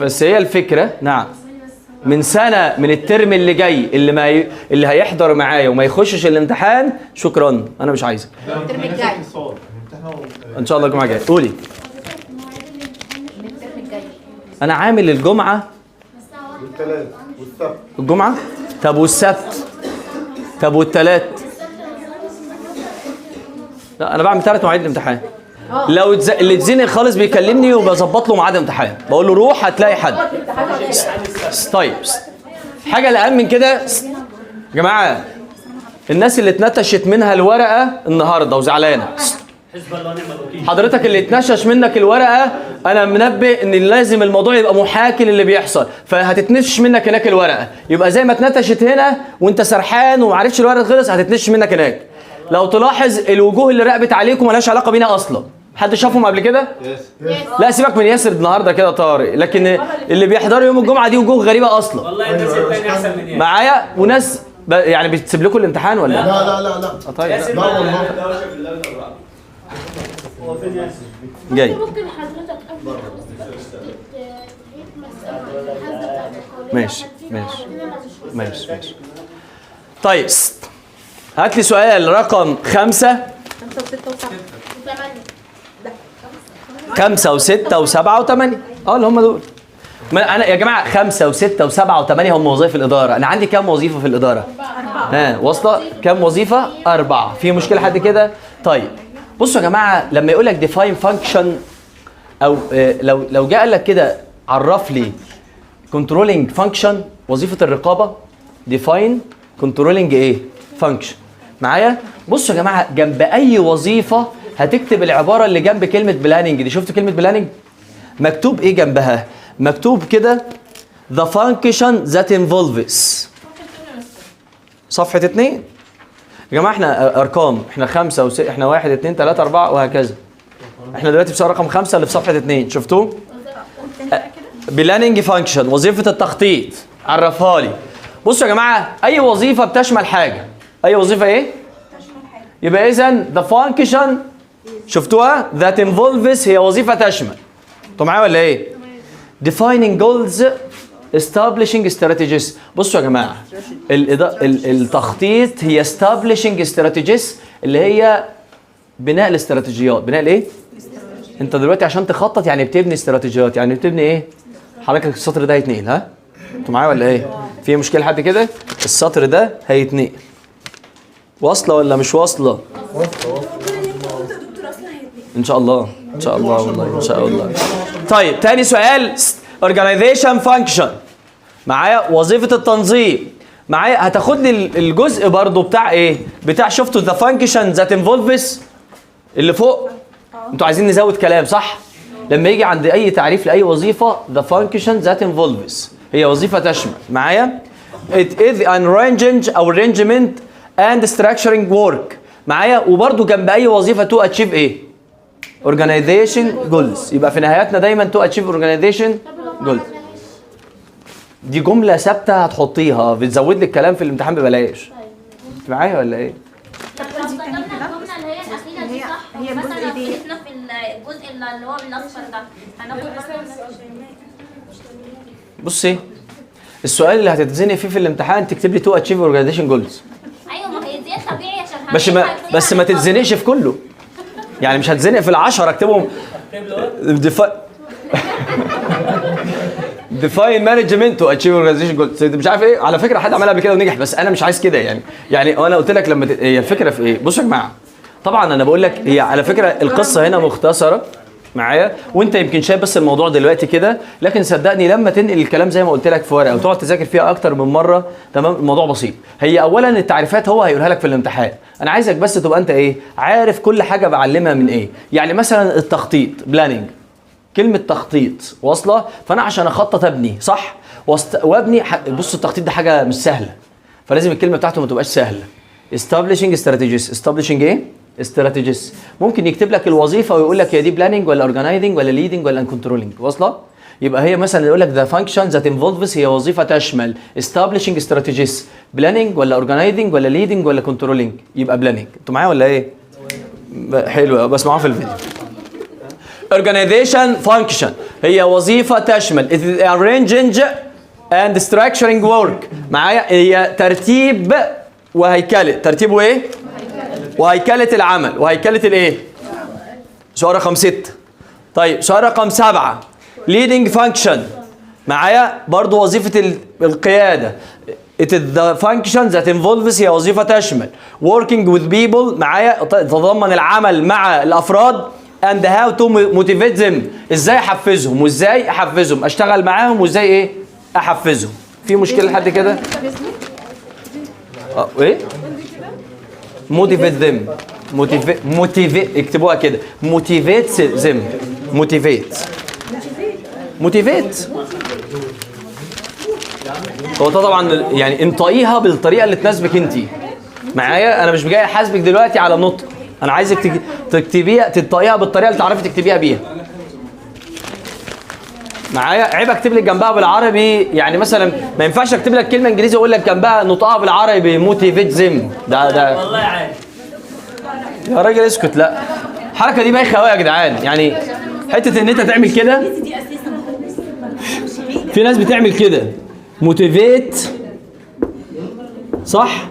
بس هي الفكره. نعم، من سنه من الترم اللي جاي اللي هيحضر معايا وما يخشش الامتحان شكرا، انا مش عايزك. الترم الجاي ان شاء الله الجمعه الجايه. قولي. الترم الجاي انا عامل الجمعه والثلاث والسبت. الجمعه. طب والسبت؟ طب والثلاث؟ لا انا بعمل 3 مواعيد الامتحان. لو اللي اتزنق خالص بيكلمني وبظبط له ميعاد امتحان، بقول له روح هتلاقي حد. طيب حاجه الاهم من كده يا جماعه، الناس اللي اتنتشت منها الورقه النهارده وزعلانه، حضرتك اللي اتنشش منك الورقه انا منبه ان لازم الموضوع يبقى محاكي للي بيحصل، فهتتنشش منك هناك الورقه، يبقى زي ما اتنتشت هنا وانت سرحان ومعرفتش الورقه خلص هتتنشش منك هناك. لو تلاحظ الوجوه اللي راقبت عليكم مالهاش علاقه بينا اصلا. حد شافهم قبل كده؟ لا سيبك من ياسر النهارده كده طارق، لكن اللي بيحضروا يوم الجمعه دي وجوه غريبه اصلا. والله الناس الثانيه احسن من ياسر معايا وناس يعني بتسيب لكم الامتحان ولا لا لا لا لا. طيب لا والله. هو فين ياسر؟ جاي. ممكن حضرتك قبل ما تخلص تعيد مسألة الحاسبة بتاعت القوانين ماشي عشان ماشي فينا مش ماشي. طيب هات لي سؤال رقم 5 5 و6 و7. 5 و6 و7 و8. اللي هم دول. انا يا جماعه 5 و6 و7 و8 هم وظائف الاداره. انا عندي كام وظيفه في الاداره؟ 4. واصله كام وظيفه؟ 4. في مشكله حد كده؟ طيب بصوا يا جماعه، لما يقول لك define function او لو جه قال لك كده عرف لي controlling function وظيفه الرقابه، define controlling ايه؟ function. معايا؟ بصوا يا جماعه، جنب اي وظيفه هتكتب العباره اللي جنب كلمه بلاننج دي. شفتوا كلمه بلاننج؟ مكتوب ايه جنبها؟ مكتوب كده the function that involves. صفحه 2 يا جماعه. احنا ارقام، احنا 5 و6، احنا 1 2 3 4 وهكذا. احنا دلوقتي في رقم 5 اللي في صفحه 2. شفتوه؟ بلاننج فانكشن وظيفه التخطيط. عرفها لي. بصوا يا جماعه، اي وظيفه بتشمل حاجه. اي وظيفه ايه؟ يبقى اذا the function شفتوها that involves هي وظيفه تشمل. انتوا معايا ولا ايه؟ defining goals establishing strategies. بصوا يا جماعه، التخطيط هي establishing strategies اللي هي بناء الاستراتيجيات. بناء الايه؟ انت دلوقتي عشان تخطط يعني بتبني استراتيجيات، يعني بتبني ايه؟ حضرتك السطر ده هيتنقل. ها؟ انتوا معايا ولا ايه؟ في مشكله حد كده؟ السطر ده هيتنقل. واصله ولا مش واصله؟ ان شاء الله ان شاء الله والله ان شاء الله. طيب تاني سؤال organization function. معايا وظيفه التنظيم. معايا هتاخد لي الجزء برضو بتاع ايه؟ بتاع شفتوا the function that involves اللي فوق. انتوا عايزين نزود كلام صح؟ لما يجي عند اي تعريف لاي وظيفه the function that involves هي وظيفه تشمل. معايا it is an arranging او arrangement and structuring work. معايا وبرضو جنب اي وظيفه to achieve ايه؟ organization goals. يبقى في نهايتنا دايما to achieve organization goals. دي جمله ثابته هتحطيها بتزود لك الكلام في الامتحان ببلاش. انت معايا ولا ايه؟ طب لو استخدمنا الجملة اللي هي الأخيرة دي صح؟ هي الجزء مثلا لو دي. ضفنا في الجزء اللي هو من الاصفر ده هناخد بصي السؤال اللي هتتزنق فيه في الامتحان تكتب لي تو اتشيف اورجانيزيشن جولز. ايوه ما هي دي طبيعي عشان بس ما تتزنقش في كله. يعني مش هتزنق في ال10 اكتبهم ديفاين مانجمنت تو اتشيف اورجانيزيشن جولز. مش عارف ايه، على فكره حد عملها قبل كده ونجح، بس انا مش عايز كده يعني وانا قلت لك لما هي الفكره في ايه؟ بصوا يا جماعه، طبعا انا بقول لك هي على فكره القصه هنا مختصره معايا، وانت يمكن شايف بس الموضوع دلوقتي كده، لكن صدقني لما تنقل الكلام زي ما قلت لك في ورقه وتقعد تذاكر فيها اكتر من مره، تمام، الموضوع بسيط. هي اولا التعريفات هو هيقولها لك في الامتحان، انا عايزك بس تبقى انت ايه، عارف كل حاجه بعلمها من ايه. يعني مثلا التخطيط بلاننج، كلمه تخطيط واصله، فانا عشان اخطط ابني صح وابني بص التخطيط ده حاجه مش سهله، فلازم الكلمه بتاعته ما تبقاش سهله. establishing strategies، establishing ايه؟ strategies. ممكن يكتب لك الوظيفه ويقول لك هي دي بلاننج ولا اورجنايزنج ولا ليدنج ولا كنترولنج، واصله؟ يبقى هي مثلا يقول لك the function that involves هي وظيفه تشمل establishing strategies، بلاننج ولا اورجنايزنج ولا ليدنج ولا كنترولنج، يبقى بلاننج. انتوا معايا ولا ايه؟ حلو، بسمعوها في الفيديو. organization function هي وظيفه تشمل arranging and structuring work، معايا؟ هي ترتيب وهيكله، ترتيب وايه؟ وهيكله العمل وهيكله الايه؟ سؤال رقم 6. طيب سؤال رقم 7 leading function، معايا؟ برضو وظيفه القياده. it is the function that involves هي وظيفه تشمل working with people، معايا؟ تتضمن العمل مع الافراد and how to motivate them، ازاي احفزهم وازاي احفزهم، اشتغل معاهم وازاي ايه؟ احفزهم. في مشكله لحد كده؟ ايه؟ motivate them، motivate اكتبوها كده، motivate them، motivate. هو طبعا يعني انطقيها بالطريقه اللي تناسبك انت، معايا؟ انا مش جاي احاسبك دلوقتي على النطق، انا عايزك تكتبيها، تنطقيها بالطريقه اللي تعرفي تكتبيها بيها، معايا؟ عيب اكتب لك جنبها بالعربي، يعني مثلا ما ينفعش اكتب لك كلمه انجليزي واقول لك جنبها نطقها بالعربي موتيفيت زم، ده والله عادي يا راجل اسكت. لا الحركه دي بايخه قوي يا جدعان، يعني حته ان انت تعمل كده، في ناس بتعمل كده موتيفيت صح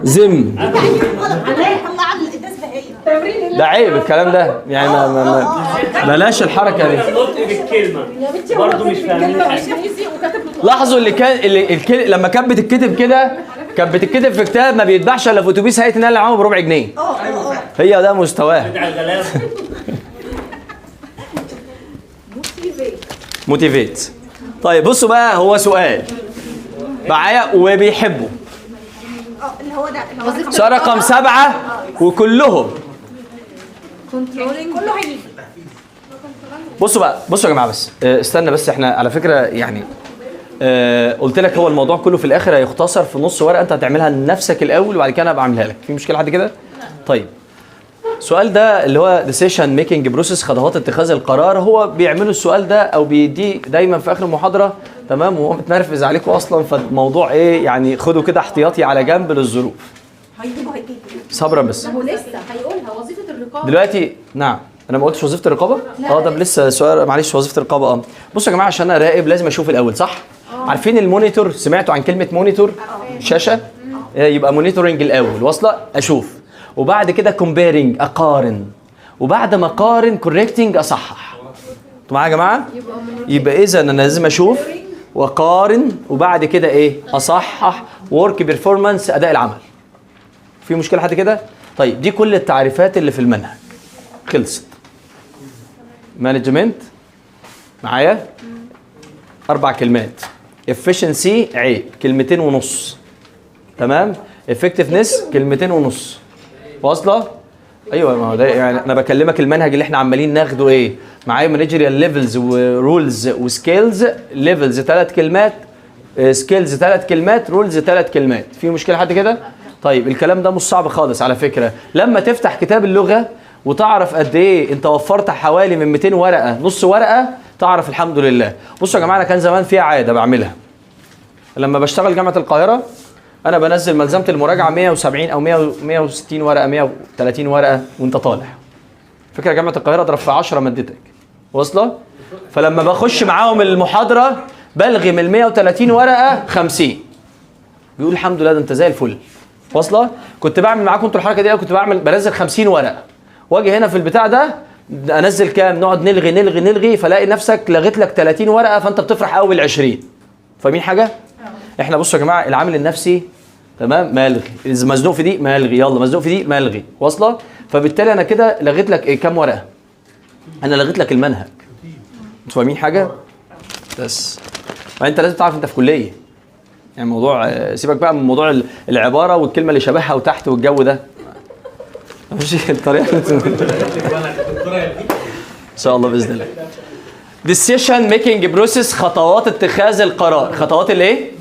زم، ده عيب الكلام ده، يعني بلاش الحركه دي. نطق بالكلمه برضه مش فاهمين حاجه. لاحظوا لما كانت بتتكتب كده، كانت بتتكتب في كتاب ما بيتباعش الا في اتوبيس هيئه النقل العام بربع جنيه. هي ده مستواها. موتيفيت. طيب بصوا بقى، هو سؤال معايا وبيحبوا. اللي هو ده سؤال رقم 7 وكلهم كنترولينج كله هيجي. بصوا بقى، بصوا يا جماعه، بس استنى بس، احنا على فكره يعني قلت لك هو الموضوع كله في الاخر هيختصر في نص ورقه، انت هتعملها لنفسك الاول وبعد كده انا بعملها لك. في مشكله لحد كده؟ طيب السؤال ده اللي هو decision making process، خطوات اتخاذ القرار، هو بيعملوا السؤال ده او بيديه دايما في اخر المحاضره، تمام؟ وهو متنرفز عليكم اصلا، فالموضوع ايه يعني، خدوا كده احتياطي على جنب للظروف. هيجيبوا صبرا بس. هو لسه هيقولها وظيفه الرقابه دلوقتي. نعم انا ما قلتش وظيفه الرقابه؟ ده لسه سؤال، معلش. وظيفه الرقابه بصوا يا جماعه، عشان اراقب لازم اشوف الاول صح؟ عارفين المونيتور؟ سمعتوا عن كلمه مونيتور؟ شاشه. يبقى مونيتورنج الاول، واصله اشوف، وبعد كده كومبيرنج اقارن، وبعد ما اقارن كوريكتنج اصحح. انتوا معايا يا جماعه؟ يبقى اذا انا لازم اشوف واقارن وبعد كده ايه؟ اصحح. ورك بيرفورمانس، اداء العمل. في مشكله لحد كده؟ طيب دي كل التعريفات اللي في المنهج، خلصت. مانجمنت معايا 4 كلمات. efficiency عيب، كلمتين ونص، تمام؟ effectiveness كلمتين ونص، واصله؟ ايوه، ما هو ده يعني انا بكلمك المنهج اللي احنا عمالين ناخده ايه؟ معايا مانجيريال ليفلز ورولز وسكيلز. ليفلز 3 كلمات، سكيلز 3 كلمات، رولز 3 كلمات. في مشكله لحد كده؟ طيب الكلام ده مش صعب خالص على فكره، لما تفتح كتاب اللغه وتعرف قد ايه انت وفرت حوالي من 200 ورقه، نص ورقه، تعرف الحمد لله. بصوا يا جماعه، انا كان زمان فيها عاده بعملها لما بشتغل جامعه القاهره، انا بنزل ملزمه المراجعه 170 او 160 ورقه، 130 ورقه وانت طالع. فكره جامعه القاهره اضرب في 10 مادتك واصله. فلما بخش معاهم المحاضره بلغي من 130 ورقه 50. بيقول الحمد لله ده انت زي الفل واصله. كنت بعمل معاكم انتوا الحركه دي، كنت بنزل 50 ورقه واجي هنا في البتاع ده انزل كام، نقعد نلغي نلغي نلغي، فلاقي نفسك لغيت لك 30 ورقه فانت بتفرح قوي بال20. فاهمين حاجه؟ احنا بصوا يا جماعه العامل النفسي تمام ملغي، اذا مزنوق في دي ملغي، يلا مزنوق في دي ملغي واصله. فبالتالي انا كده لغيت لك ايه كام ورقه؟ انا لغيت لك المنهج. انتوا فاهمين حاجه؟ بس ما انت لازم تعرف انت في كليه. يعني موضوع سيبك بقى من موضوع العباره والكلمه اللي شبهها وتحت والجو ده. ماشي الطريقه ان شاء الله باذن الله. decision making process، خطوات اتخاذ القرار. خطوات الايه؟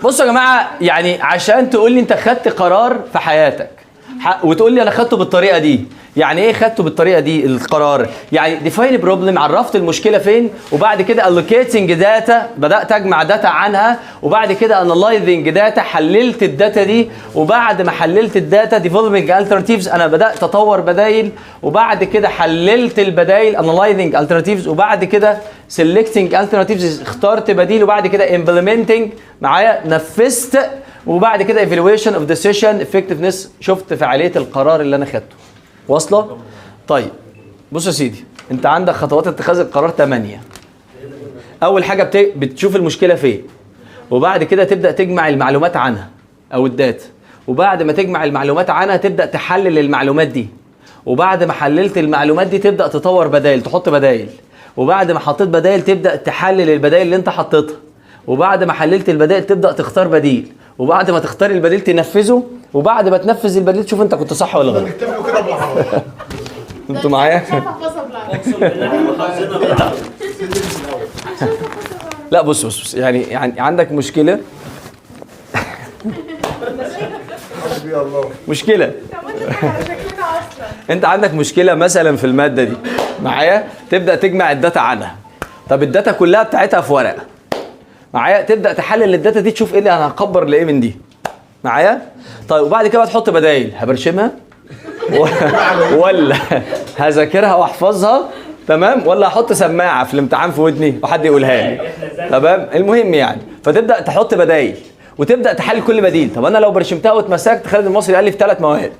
بصوا يا جماعه، يعني عشان تقول لي انت خدت قرار في حياتك وتقول لي انا خدته بالطريقه دي، يعني ايه خدته بالطريقه دي القرار؟ يعني define problem، عرفت المشكله فين، وبعد كده allocating data، بدات اجمع داتا عنها، وبعد كده analyzing data، حللت الداتا دي، وبعد ما حللت الداتا developing alternatives، انا بدات اطور بدايل، وبعد كده حللت البدايل analyzing alternatives، وبعد كده selecting alternatives، اخترت بديل، وبعد كده implementing معايا نفذت، وبعد كده evaluation of decision effectiveness، شفت فعاليه القرار اللي انا خدته. واصله؟ طيب بص يا سيدي، انت عندك خطوات اتخاذ القرار 8. اول حاجه بتشوف المشكله فين، وبعد كده تبدا تجمع المعلومات عنها او الداتا، وبعد ما تجمع المعلومات عنها تبدا تحلل المعلومات دي، وبعد ما حللت المعلومات دي تبدا تطور بدائل، تحط بدائل، وبعد ما حطيت بدائل تبدا تحلل البدائل اللي انت حطيتها، وبعد ما حللت البدائل تبدا تختار بديل، وبعد ما تختار البديل تنفذه، وبعد ما تنفذ البديل تشوف انت كنت صح ولا غلط. نكتب له كده بالعربي. انتوا معايا؟ لا بص يعني عندك مشكله مشكله انت عندك مشكله مثلا في الماده دي معايا، تبدا تجمع الداتا عنها. طب الداتا كلها بتاعتها في ورقه معايا، تبدا تحلل الداتا دي تشوف ايه اللي انا هكبر لايه من دي معايا. طيب وبعد كده تحط بدايل، هبرشمها ولا هذاكرها واحفظها تمام، ولا احط سماعه في الامتحان في ودني وحد يقولها لي تمام. المهم يعني فتبدا تحط بدايل وتبدا تحلل كل بديل. طب انا لو برشمتها واتمسكت، خالد المصري قال لي في 3 مواد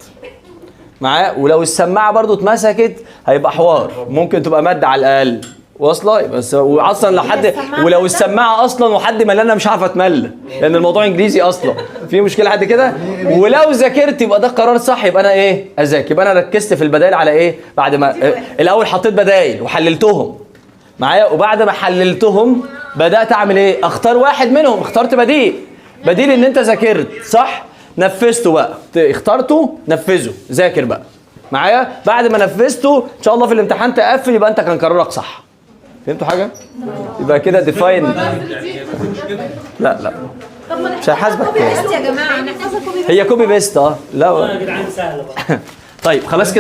معايا، ولو السماعه برضو اتمسكت هيبقى حوار، ممكن تبقى ماده على الاقل واصله. بس واصلا لو حد، ولو السماعه اصلا وحد ملانه مش هعرف اتملى لان الموضوع انجليزي اصلا، في مشكله حد كده. ولو ذاكرت يبقى ده قرار صح، يبقى انا ايه اذاكر، يبقى انا ركزت في البدائل على ايه، بعد ما الاول حطيت بدائل وحللتهم معايا، وبعد ما حللتهم بدات اعمل ايه، اختار واحد منهم، اخترت بديل ان انت ذاكرت صح، نفذته بقى، اخترته نفذه، ذاكر بقى معايا. بعد ما نفذته ان شاء الله في الامتحان تقفل، يبقى انت كان قرارك صح. فهمتوا حاجه؟ يبقى كده ديفاين. لا مش هيحاسبك يا جماعه هي كوبي بيست. لا يا جدعان سهله بقى. طيب خلاص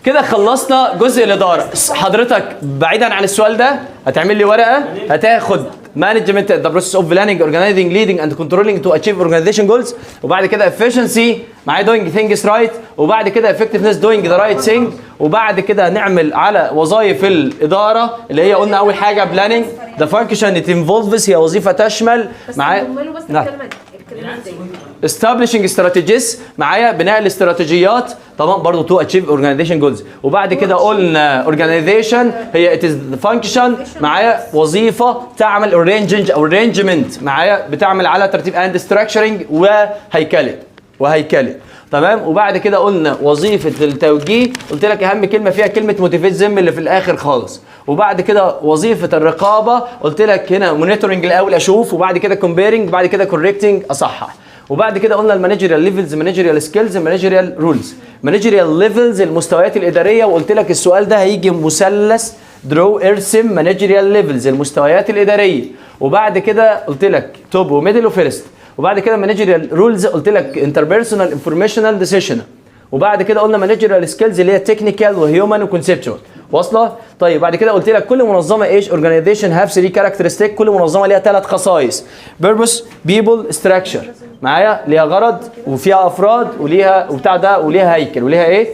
كده خلصنا جزء الاداره. حضرتك بعيدا عن السؤال ده هتعمل لي ورقه، هتاخد مانجمنت ذا بروسيس اوف بلاننج اورجانيزنج ليدنج اند كنترولينج تو اتشيف اورجانيزيشن جولز، وبعد كده efficiency معايا دوينج ثينجز رايت، وبعد كده effectiveness دوينج ذا رايت ثينج، وبعد كده نعمل على وظائف الاداره اللي هي قلنا اول حاجه بلاننج ذا فانكشن ات انفولفز، هي وظيفه تشمل معايا establishing strategies معايا بناء الاستراتيجيات طبعا برضو تو اتشيف اورجانيزيشن جولز، وبعد كده قلنا اورجانيزيشن هي it is the function معايا وظيفه تعمل arranging او arrangement معايا بتعمل على ترتيب and structuring وهيكله تمام. وبعد كده قلنا وظيفه التوجيه، قلت لك اهم كلمه فيها كلمه موتيفيزم اللي في الاخر خالص، وبعد كده وظيفه الرقابه قلت لك هنا مونيتورنج الاول اشوف، وبعد كده كومبيرنج، بعد كده كوريكتنج اصحح، وبعد كده قلنا المانجيريال ليفلز، مانجيريال سكيلز، مانجيريال رولز. مانجيريال ليفلز المستويات الاداريه، وقلت لك السؤال ده هيجي مثلث درو ارسم مانجيريال ليفلز المستويات الاداريه، وبعد كده قلت لك توب وميدل وفيرست، وبعد كده مانجيريال رولز قلت لك انتربيرسونال انفورميشنال ديسيشن، وبعد كده قلنا مانجيريال سكيلز اللي هي تكنيكال وهيومن وكونسبشوال واصله. طيب بعد كده قلت لك كل منظمه ايش اورجانيزيشن هاف 3 كاركترستيك، كل منظمه ليها 3 خصائص، بيربس بيبل ستراكشر معايا، ليها غرض وفيها افراد وليها وبتاع ده وليها هيكل وليها ايه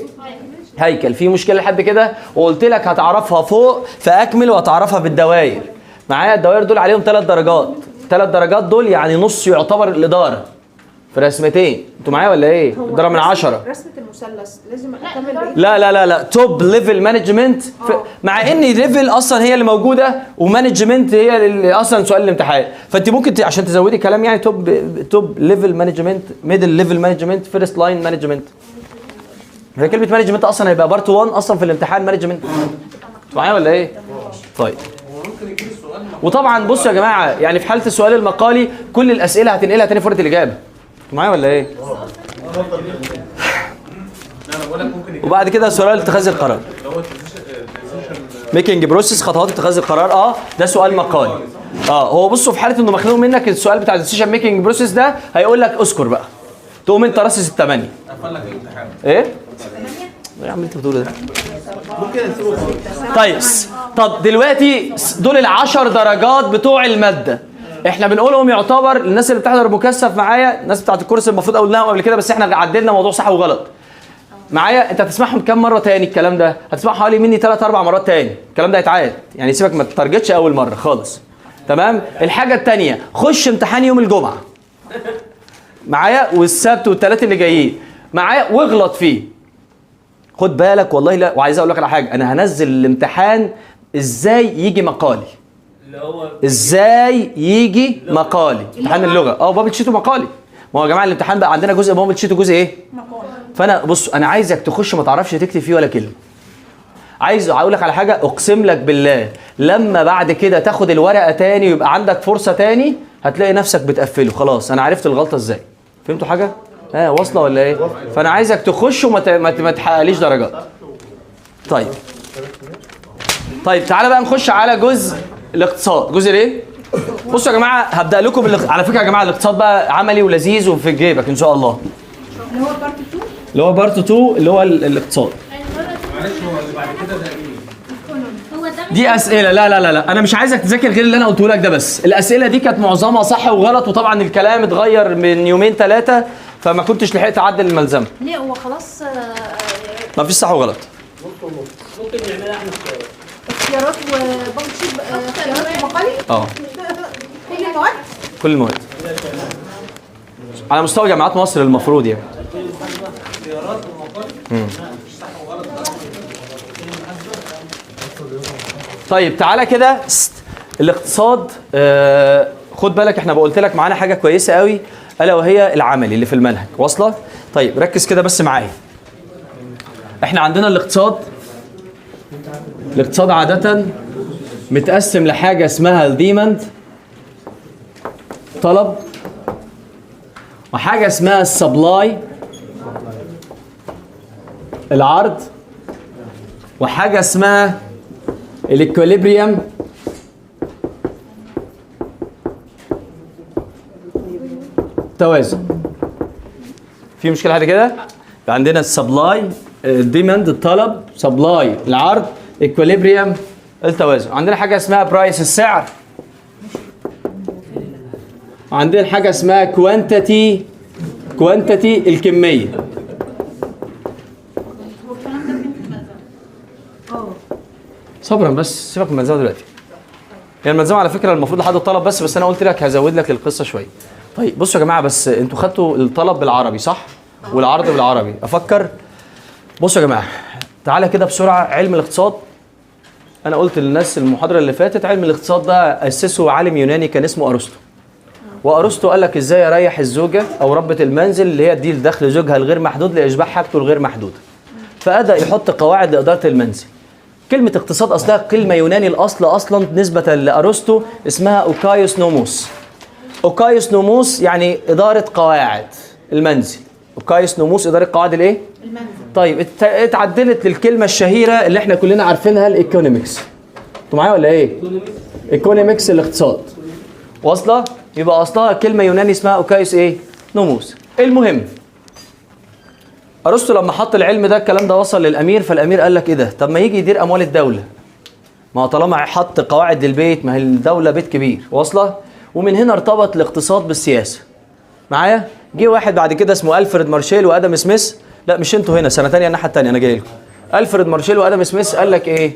هيكل. في مشكله لحد كده؟ وقلت لك هتعرفها فوق فاكمل وهتعرفها بالدوائر. معايا الدوائر دول عليهم 3 درجات. 3 درجات دول يعني نص يعتبر الاداره في رسمتين. انتوا معايا ولا ايه؟ اداره من 10. رسمه المثلث لازم اكمل بقى. لا توب ليفل مانجمنت. مع ان ليفل اصلا هي اللي موجوده ومانجمنت هي اللي اصلا سؤال الامتحان. فانت ممكن عشان تزودي كلام يعني توب ليفل مانجمنت، ميدل ليفل مانجمنت، فيرست لاين مانجمنت. هي كلمه مانجمنت اصلا هيبقى بارت 1 اصلا في الامتحان مانجمنت. معايا ولا ايه؟ طيب. وطبعا بصوا يا جماعه، يعني في حاله السؤال المقالي كل الاسئله هتنقلها تاني فرقه الاجابه. معايا ولا ايه؟ وبعد كده سؤال اتخاذ القرار. ميكنج بروسيس، خطوات اتخاذ القرار. ده سؤال مقالي. هو بصوا في حاله انه مخنوق منك السؤال بتاع الديسيشن ميكنج بروسيس ده هيقول لك اذكر بقى. تقوم انت راصص ال8. قفل لك الامتحان. ايه يا عم انت بتقول ده؟ ممكن نسيبه. طب دلوقتي دول ال10 درجات بتوع الماده. احنا بنقولهم يعتبر الناس اللي بتحضر مكثف معايا، الناس بتاعت الكورس المفروض قلناهم قبل كده بس احنا عدلنا موضوع صح وغلط. معايا انت هتسمعهم كام مره تاني الكلام ده؟ هتسمعه حوالي مني 3 4 مرات تاني. الكلام ده هيتعاد، يعني سيبك ما تتارجتش اول مره خالص. تمام؟ الحاجه الثانيه، خش امتحان يوم الجمعه. معايا والسبت والثلاث اللي جايين. معايا واغلط فيه. خد بالك والله. لا وعايز اقول لك على حاجه، انا هنزل الامتحان ازاي يجي مقالي. ازاي يجي مقالي امتحان اللغه. بابل شيت ومقالي. ما هو يا جماعه الامتحان بقى عندنا جزء بابل شيت وجزء ايه؟ مقالي. فانا بص انا عايزك تخش ما تعرفش تكتب فيه ولا كلمه. عايز اقول لك على حاجه، اقسم لك بالله لما بعد كده تاخد الورقه تاني ويبقى عندك فرصه تاني هتلاقي نفسك بتقفله. خلاص انا عرفت الغلطه ازاي. فهمتوا حاجه؟ واصله ولا ايه؟ فانا عايزك تخش وما تحققليش درجات. طيب تعالى بقى نخش على جزء الاقتصاد. جزء ايه؟ بصوا يا جماعه هبدا لكم على فكره يا جماعه الاقتصاد بقى عملي ولذيذ وفي جيبك ان شاء الله. اللي هو بارت 2. اللي هو بارت 2 اللي هو الاقتصاد. معلش هو اللي بعد كده ده ايه؟ هو ده دي اسئله لا انا مش عايزك تذاكر غير اللي انا قلته لك ده بس. الاسئله دي كانت معظمها صح وغلط، وطبعا الكلام اتغير من يومين 3 فما كنتش لحقت اعدل الملزمه. ليه هو خلاص ما فيش صح وغلط. ممكن نعملها احنا اختيارات وبارت شيت اختيارات ومقالي. كل المواد. كل المواد على مستوى جامعات مصر المفروض يعني. طيب تعالى كده الاقتصاد. خد بالك احنا قلت لك معانا حاجه كويسه قوي الا وهي العملي اللي في المنهج. واصله؟ طيب ركز كده بس معايا. احنا عندنا الاقتصاد عاده متقسم لحاجه اسمها الديماند طلب، وحاجه اسمها السبلاي العرض، وحاجه اسمها الاكوليبريم توازن. في مشكله حاجه كده؟ عندنا السبلاي الديماند الطلب، سبلاي العرض، اكوليبريم التوازن. عندنا حاجه اسمها برايس السعر، عندنا حاجه اسمها كوانتيتي الكميه. صبرا بس سيبك من الملزمه دلوقتي. يعني الملزمه على فكره المفروض لحد الطلب بس انا قلت لك هزود لك القصه شويه. طيب بصوا يا جماعه، بس انتوا خدتوا الطلب بالعربي صح؟ والعرض بالعربي. افكر بصوا يا جماعه تعالى كده بسرعه. علم الاقتصاد انا قلت للناس المحاضره اللي فاتت علم الاقتصاد ده اسسه عالم يوناني كان اسمه ارسطو. وارسطو قال لك ازاي اريح الزوجه او ربة المنزل اللي هي تدير دخل زوجها الغير محدود لاشباع حاجته الغير محدوده. فبدا يحط قواعد لاداره المنزل. كلمه اقتصاد اصلها كلمه يوناني الاصل اصلا نسبه لارسطو اسمها اوكايوس نوموس. اوكايوس نوموس يعني اداره قواعد المنزل. اوكايوس نوموس اداره قواعد الايه؟ المنزل. طيب اتعدلت للكلمه الشهيره اللي احنا كلنا عارفينها الايكونومكس. انتوا معايا ولا ايه؟ ايكونومكس الاقتصاد. واصله؟ يبقى اصلها كلمه يوناني اسمها اوكايوس ايه؟ نوموس. المهم ارسطو لما حط العلم ده الكلام ده وصل للامير، فالامير قال لك ايه ده؟ طب ما يجي يدير اموال الدوله. ما هو طالما حط قواعد للبيت، ما هي الدوله بيت كبير. واصله؟ ومن هنا ارتبط الاقتصاد بالسياسه. معايا؟ جه واحد بعد كده اسمه الفريد مارشيل وادم سميث. لا مش انتوا هنا، سنه ثانيه الناحيه الثانيه انا جاي لكم. ألفريد مارشال وادم سميث قال لك ايه؟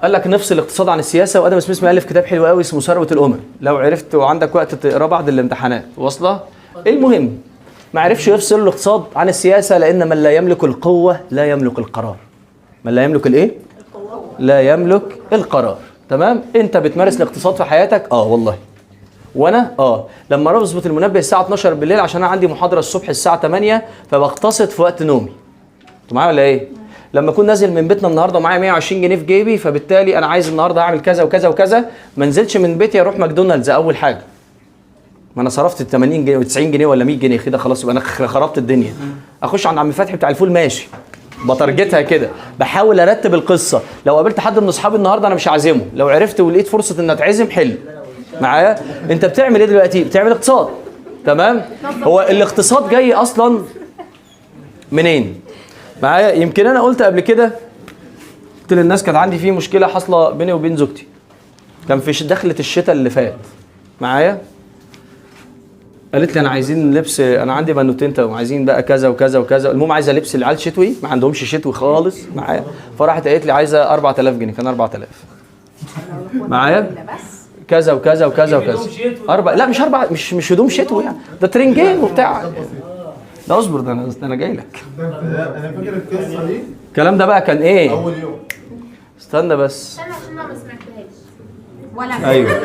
قال لك نفصل الاقتصاد عن السياسه، وادم سميث مؤلف كتاب حلو قوي اسمه ثروه الامم، لو عرفت وعندك وقت تقراه بعد الامتحانات. واصله؟ المهم ما عرفش يفصل الاقتصاد عن السياسه، لان من لا يملك القوه لا يملك القرار. من لا يملك الايه؟ لا يملك القرار. تمام؟ انت بتمارس الاقتصاد في حياتك؟ والله. وانا لما بظبط المنبه الساعه 12 بالليل عشان انا عندي محاضره الصبح الساعه 8 فبقتصد في وقت نومي. انتوا معايا ولا ايه؟ لما اكون نازل من بيتنا النهارده ومعايا 120 جنيه في جيبي، فبالتالي انا عايز النهارده اعمل كذا وكذا وكذا، ما انزلش من بيتي اروح ماكدونالدز اول حاجه. ما انا صرفت 80 جنيه و90 جنيه ولا 100 جنيه كده خلاص، يبقى انا خربت الدنيا. اخش عند عم فتحي بتاع الفول ماشي، بترجتها كده، بحاول ارتب القصه. لو قابلت حد من اصحابي النهارده انا مش عازمه، لو عرفت ولقيت فرصه ان اتعزم حلو. معايا؟ انت بتعمل ايه دلوقتي؟ بتعمل اقتصاد. تمام؟ هو الاقتصاد جاي اصلا منين؟ معايا؟ يمكن انا قلت قبل كده، قلت للناس كانت عندي فيه مشكله حاصله بيني وبين زوجتي. كان في دخله الشتاء اللي فات. معايا؟ قالت لي انا عايزين لبس، انا عندي بنوتين وعايزين بقى كذا وكذا وكذا، المهم عايزه لبس العيال شتوي، ما عندهمش شتوي خالص. معايا؟ فراحت قالت لي عايزه 4000 جنيه، كان 4000. معايا؟ كذا وكذا وكذا وكذا. لا مش هدوم شتوي يعني، ده ترنجين وبتاع. لا اصبر، ده انا جاي لك. انا فاكر القصه دي. الكلام ده بقى كان ايه؟ اول يوم. استنى بس. استنى عشان انا ما سمعتهاش. ولا ايوه.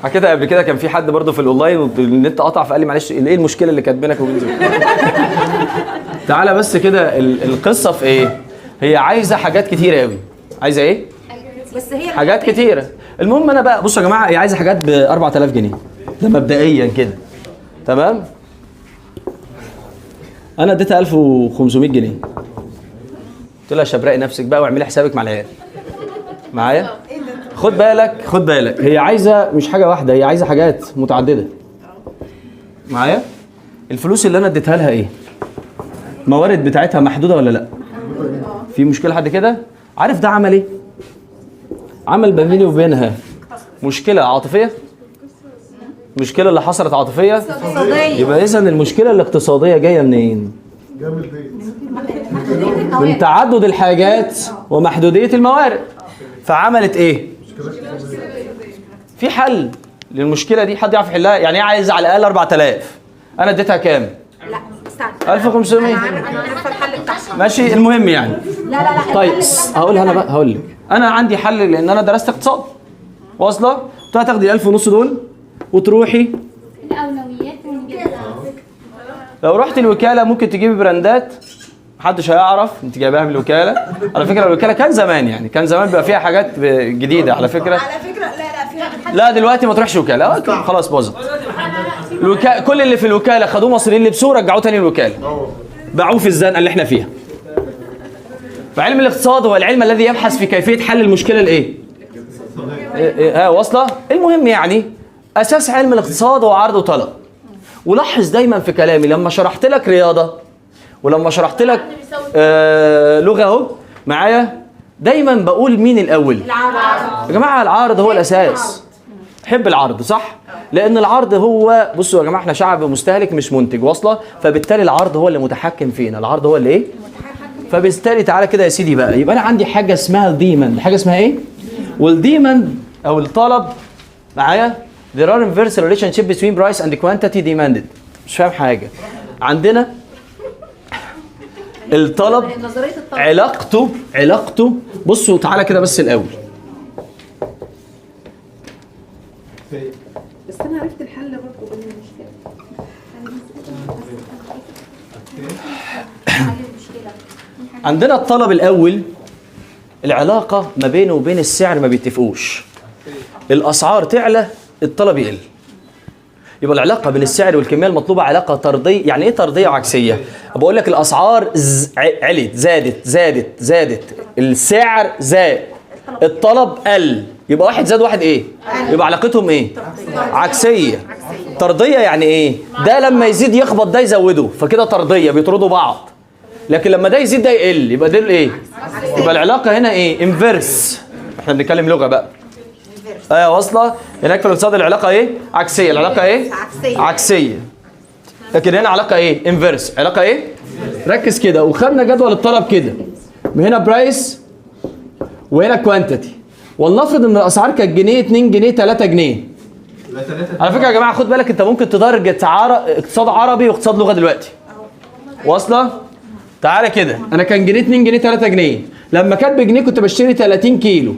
حكيتها قبل كده، كان في حد برضه في الاونلاين والنت قطع، فقال لي معلش ايه المشكله اللي كانت بينك وبين زوجتك؟ تعالى بس كده، القصه في ايه؟ هي عايزه حاجات كتيره قوي. عايزه ايه؟ بس هي حاجات كتيره. المهم انا بقى بصوا يا جماعه، هي عايزه حاجات ب 4000 جنيه ده مبدئيا كده. تمام؟ انا اديتها 1500 جنيه. قلت لها شبرقي نفسك بقى واعملي حسابك مع العيال. معايا؟ خد بالك هي عايزه مش حاجه واحده، هي عايزه حاجات متعدده. معايا؟ الفلوس اللي انا اديتها لها ايه؟ الموارد بتاعتها محدوده ولا لا؟ في مشكله حد كده؟ عارف ده عمل ايه؟ عمل بيني وبينها مشكله عاطفيه. المشكله اللي حصلت عاطفيه، يبقى اذا المشكله الاقتصاديه جايه منين؟ من تعدد الحاجات ومحدوديه الموارد. فعملت ايه؟ في حل للمشكله دي؟ حد يعرف يحلها؟ يعني ايه عايز على الاقل 4000؟ انا اديتها كام؟ لا استنى 1500. انا عارفه الحل بتاعها. ماشي، المهم يعني. لا طيب هقولها انا بقى، هقول لك انا عندي حل، لان انا درست اقتصاد. واصله؟ قلت لها تاخدي 1000 ونص دول وتروحي الاولويات ونجيبها. لو رحت الوكاله ممكن تجيبي براندات محدش هيعرف انت جايباها من الوكاله. على فكره الوكاله كان زمان، يعني كان زمان بيبقى فيها حاجات جديده على فكره. لا فيها لا دلوقتي ما تروحش وكاله، خلاص باظت. كل اللي في الوكاله خدوه مصريين لبسوه رجعوه تاني الوكاله، باعوه في الزنقه اللي احنا فيها. فعلم الاقتصاد هو العلم الذي يبحث في كيفيه حل المشكله الايه؟ واصله؟ المهم يعني اساس علم الاقتصاد هو عرض وطلب. ولاحظ دايما في كلامي لما شرحت لك رياضه ولما شرحت لك لغه اهو معايا، دايما بقول مين الاول؟ العرض. يا جماعه العرض هو الاساس. حب العرض صح؟ لان العرض هو، بصوا يا جماعه احنا شعب مستهلك مش منتج. واصله؟ فبالتالي العرض هو اللي متحكم فينا. العرض هو اللي ايه؟ فبالتالي تعالى كده يا سيدي بقى، يبقى انا عندي حاجه اسمها الديماند. حاجه اسمها ايه؟ والديماند او الطلب معايا، there are inverse relationship between price and quantity demanded. مش فاهم حاجه. عندنا الطلب علاقته بصوا تعالى كده بس الاول. بس انا عرفت الحل برضه بين المشكله. عندنا الطلب الاول، العلاقه ما بينه وبين السعر ما بيتفقوش. الاسعار تعلى الطلب يقل. يبقى العلاقه بين السعر والكميه المطلوبه علاقه طرديه. يعني ايه طرديه وعكسيه؟ بقول لك الاسعار علت، زادت، السعر زاد، الطلب قل، يبقى واحد زاد واحد ايه؟ يبقى علاقتهم ايه؟ عكسيه. طرديه يعني ايه؟ ده لما يزيد يخبط ده يزوده، فكده طرديه بيطردوا بعض. لكن لما ده يزيد ده يقل، يبقى دول ايه؟ يبقى العلاقه هنا ايه؟ انفيرس. احنا بنتكلم لغه بقى. واصله؟ هناك في الاقتصاد العلاقه ايه؟ عكسيه. العلاقه ايه؟ عكسيه. لكن هنا علاقه ايه؟ انفيرس. علاقه ايه؟ ركز كده، وخدنا جدول الطلب كده، هنا برايس وهنا كوانتيتي، ولنفرض ان الاسعار كانت جنيه 2 جنيه 3 جنيه. يبقى 3 على فكره يا جماعه خد بالك، انت ممكن تدرج اقتصاد عربي واقتصاد لغه دلوقتي. واصله؟ تعالى كده، انا كان جنيه 2 جنيه 3 جنيه، لما كانت بجنيه كنت بشتري 30 كيلو،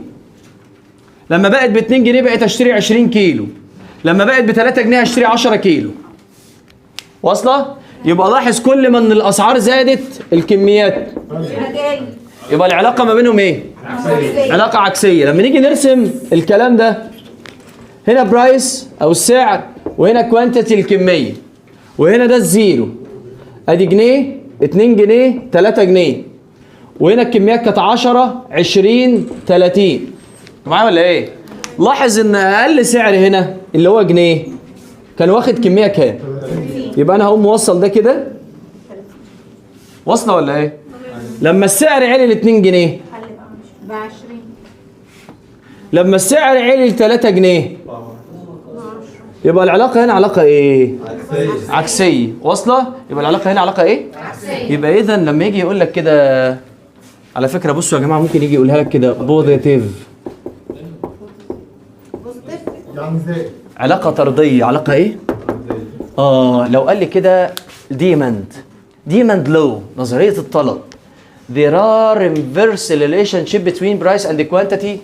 لما بقت ب 2 جنيه بقيت اشتري 20 كيلو، لما بقت ب 3 جنيه هشتري 10 كيلو. واصله؟ يبقى لاحظ كل ما ان الاسعار زادت الكميات، يبقى العلاقه ما بينهم ايه؟ علاقه عكسيه. لما نيجي نرسم الكلام ده، هنا برايس او السعر، وهنا كوانتيتي الكميه، وهنا ده الزيرو، ادي جنيه 2 جنيه 3 جنيه، وهنا الكميات كانت 10 20 30. معايا ولا ايه؟ لاحظ ان اقل سعر هنا اللي هو جنيه كان واخد كميه كام؟ يبقى انا هقوم موصل ده كده، واصله ولا ايه؟ لما السعر عالي ل 2 جنيه ب 20، لما السعر عالي ل 3 جنيه يبقى العلاقه هنا علاقه ايه؟ عكسيه. واصله؟ يبقى العلاقه هنا علاقه ايه؟ عكسيه. يبقى اذا لما يجي يقول لك كده، على فكره بصوا يا جماعه، ممكن يجي يقولها لك كده بوزيتيف، يعني ازاي؟ علاقه طرديه. علاقه ايه؟ لو قال لي كده demand law، نظريه الطلب، there are inverse relationship between price and quantity.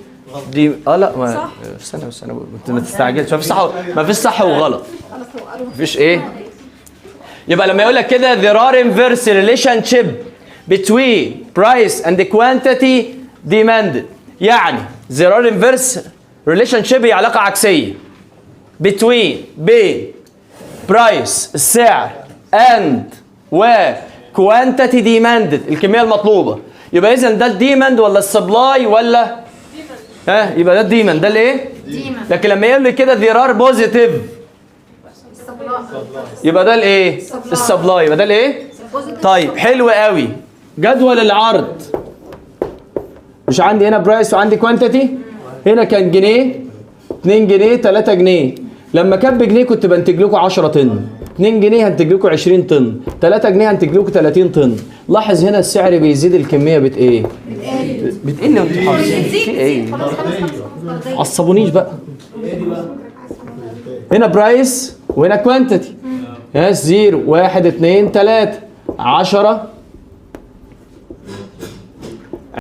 دي لا ما استنى انت ما تستعجلش، ما فيش صح وغلط، مفيش ايه. يبقى لما يقول لك كده there are inverse relationship between price and quantity demanded، يعني there are inverse relationship هي علاقه عكسيه بين برايس السعر and و quantity demanded الكميه المطلوبه. يبقى اذا ده الديماند ولا السبلاي ولا يبقى ده الديماند، ده الايه؟ لكن لما يقول لي كده there are positive يبقى ده الايه؟ السبلاي. يبقى ده الايه؟ طيب حلو قوي. جدول العرض، مش عندي هنا برايس وعندي كوانتيتي، هنا كان جنيه 2 جنيه 3 جنيه، لما كان بجنيه كنت بنتج لكم 10 طن، 2 جنيه هنتج لكم 20 طن، 3 جنيه هنتج لكم 30 طن. لاحظ هنا السعر بيزيد، الكميه بتقل وانتوا حافظين في ايه؟ عصبونيش بقى. هنا برايس وهنا كوانتيتي، 0 1 2 3 10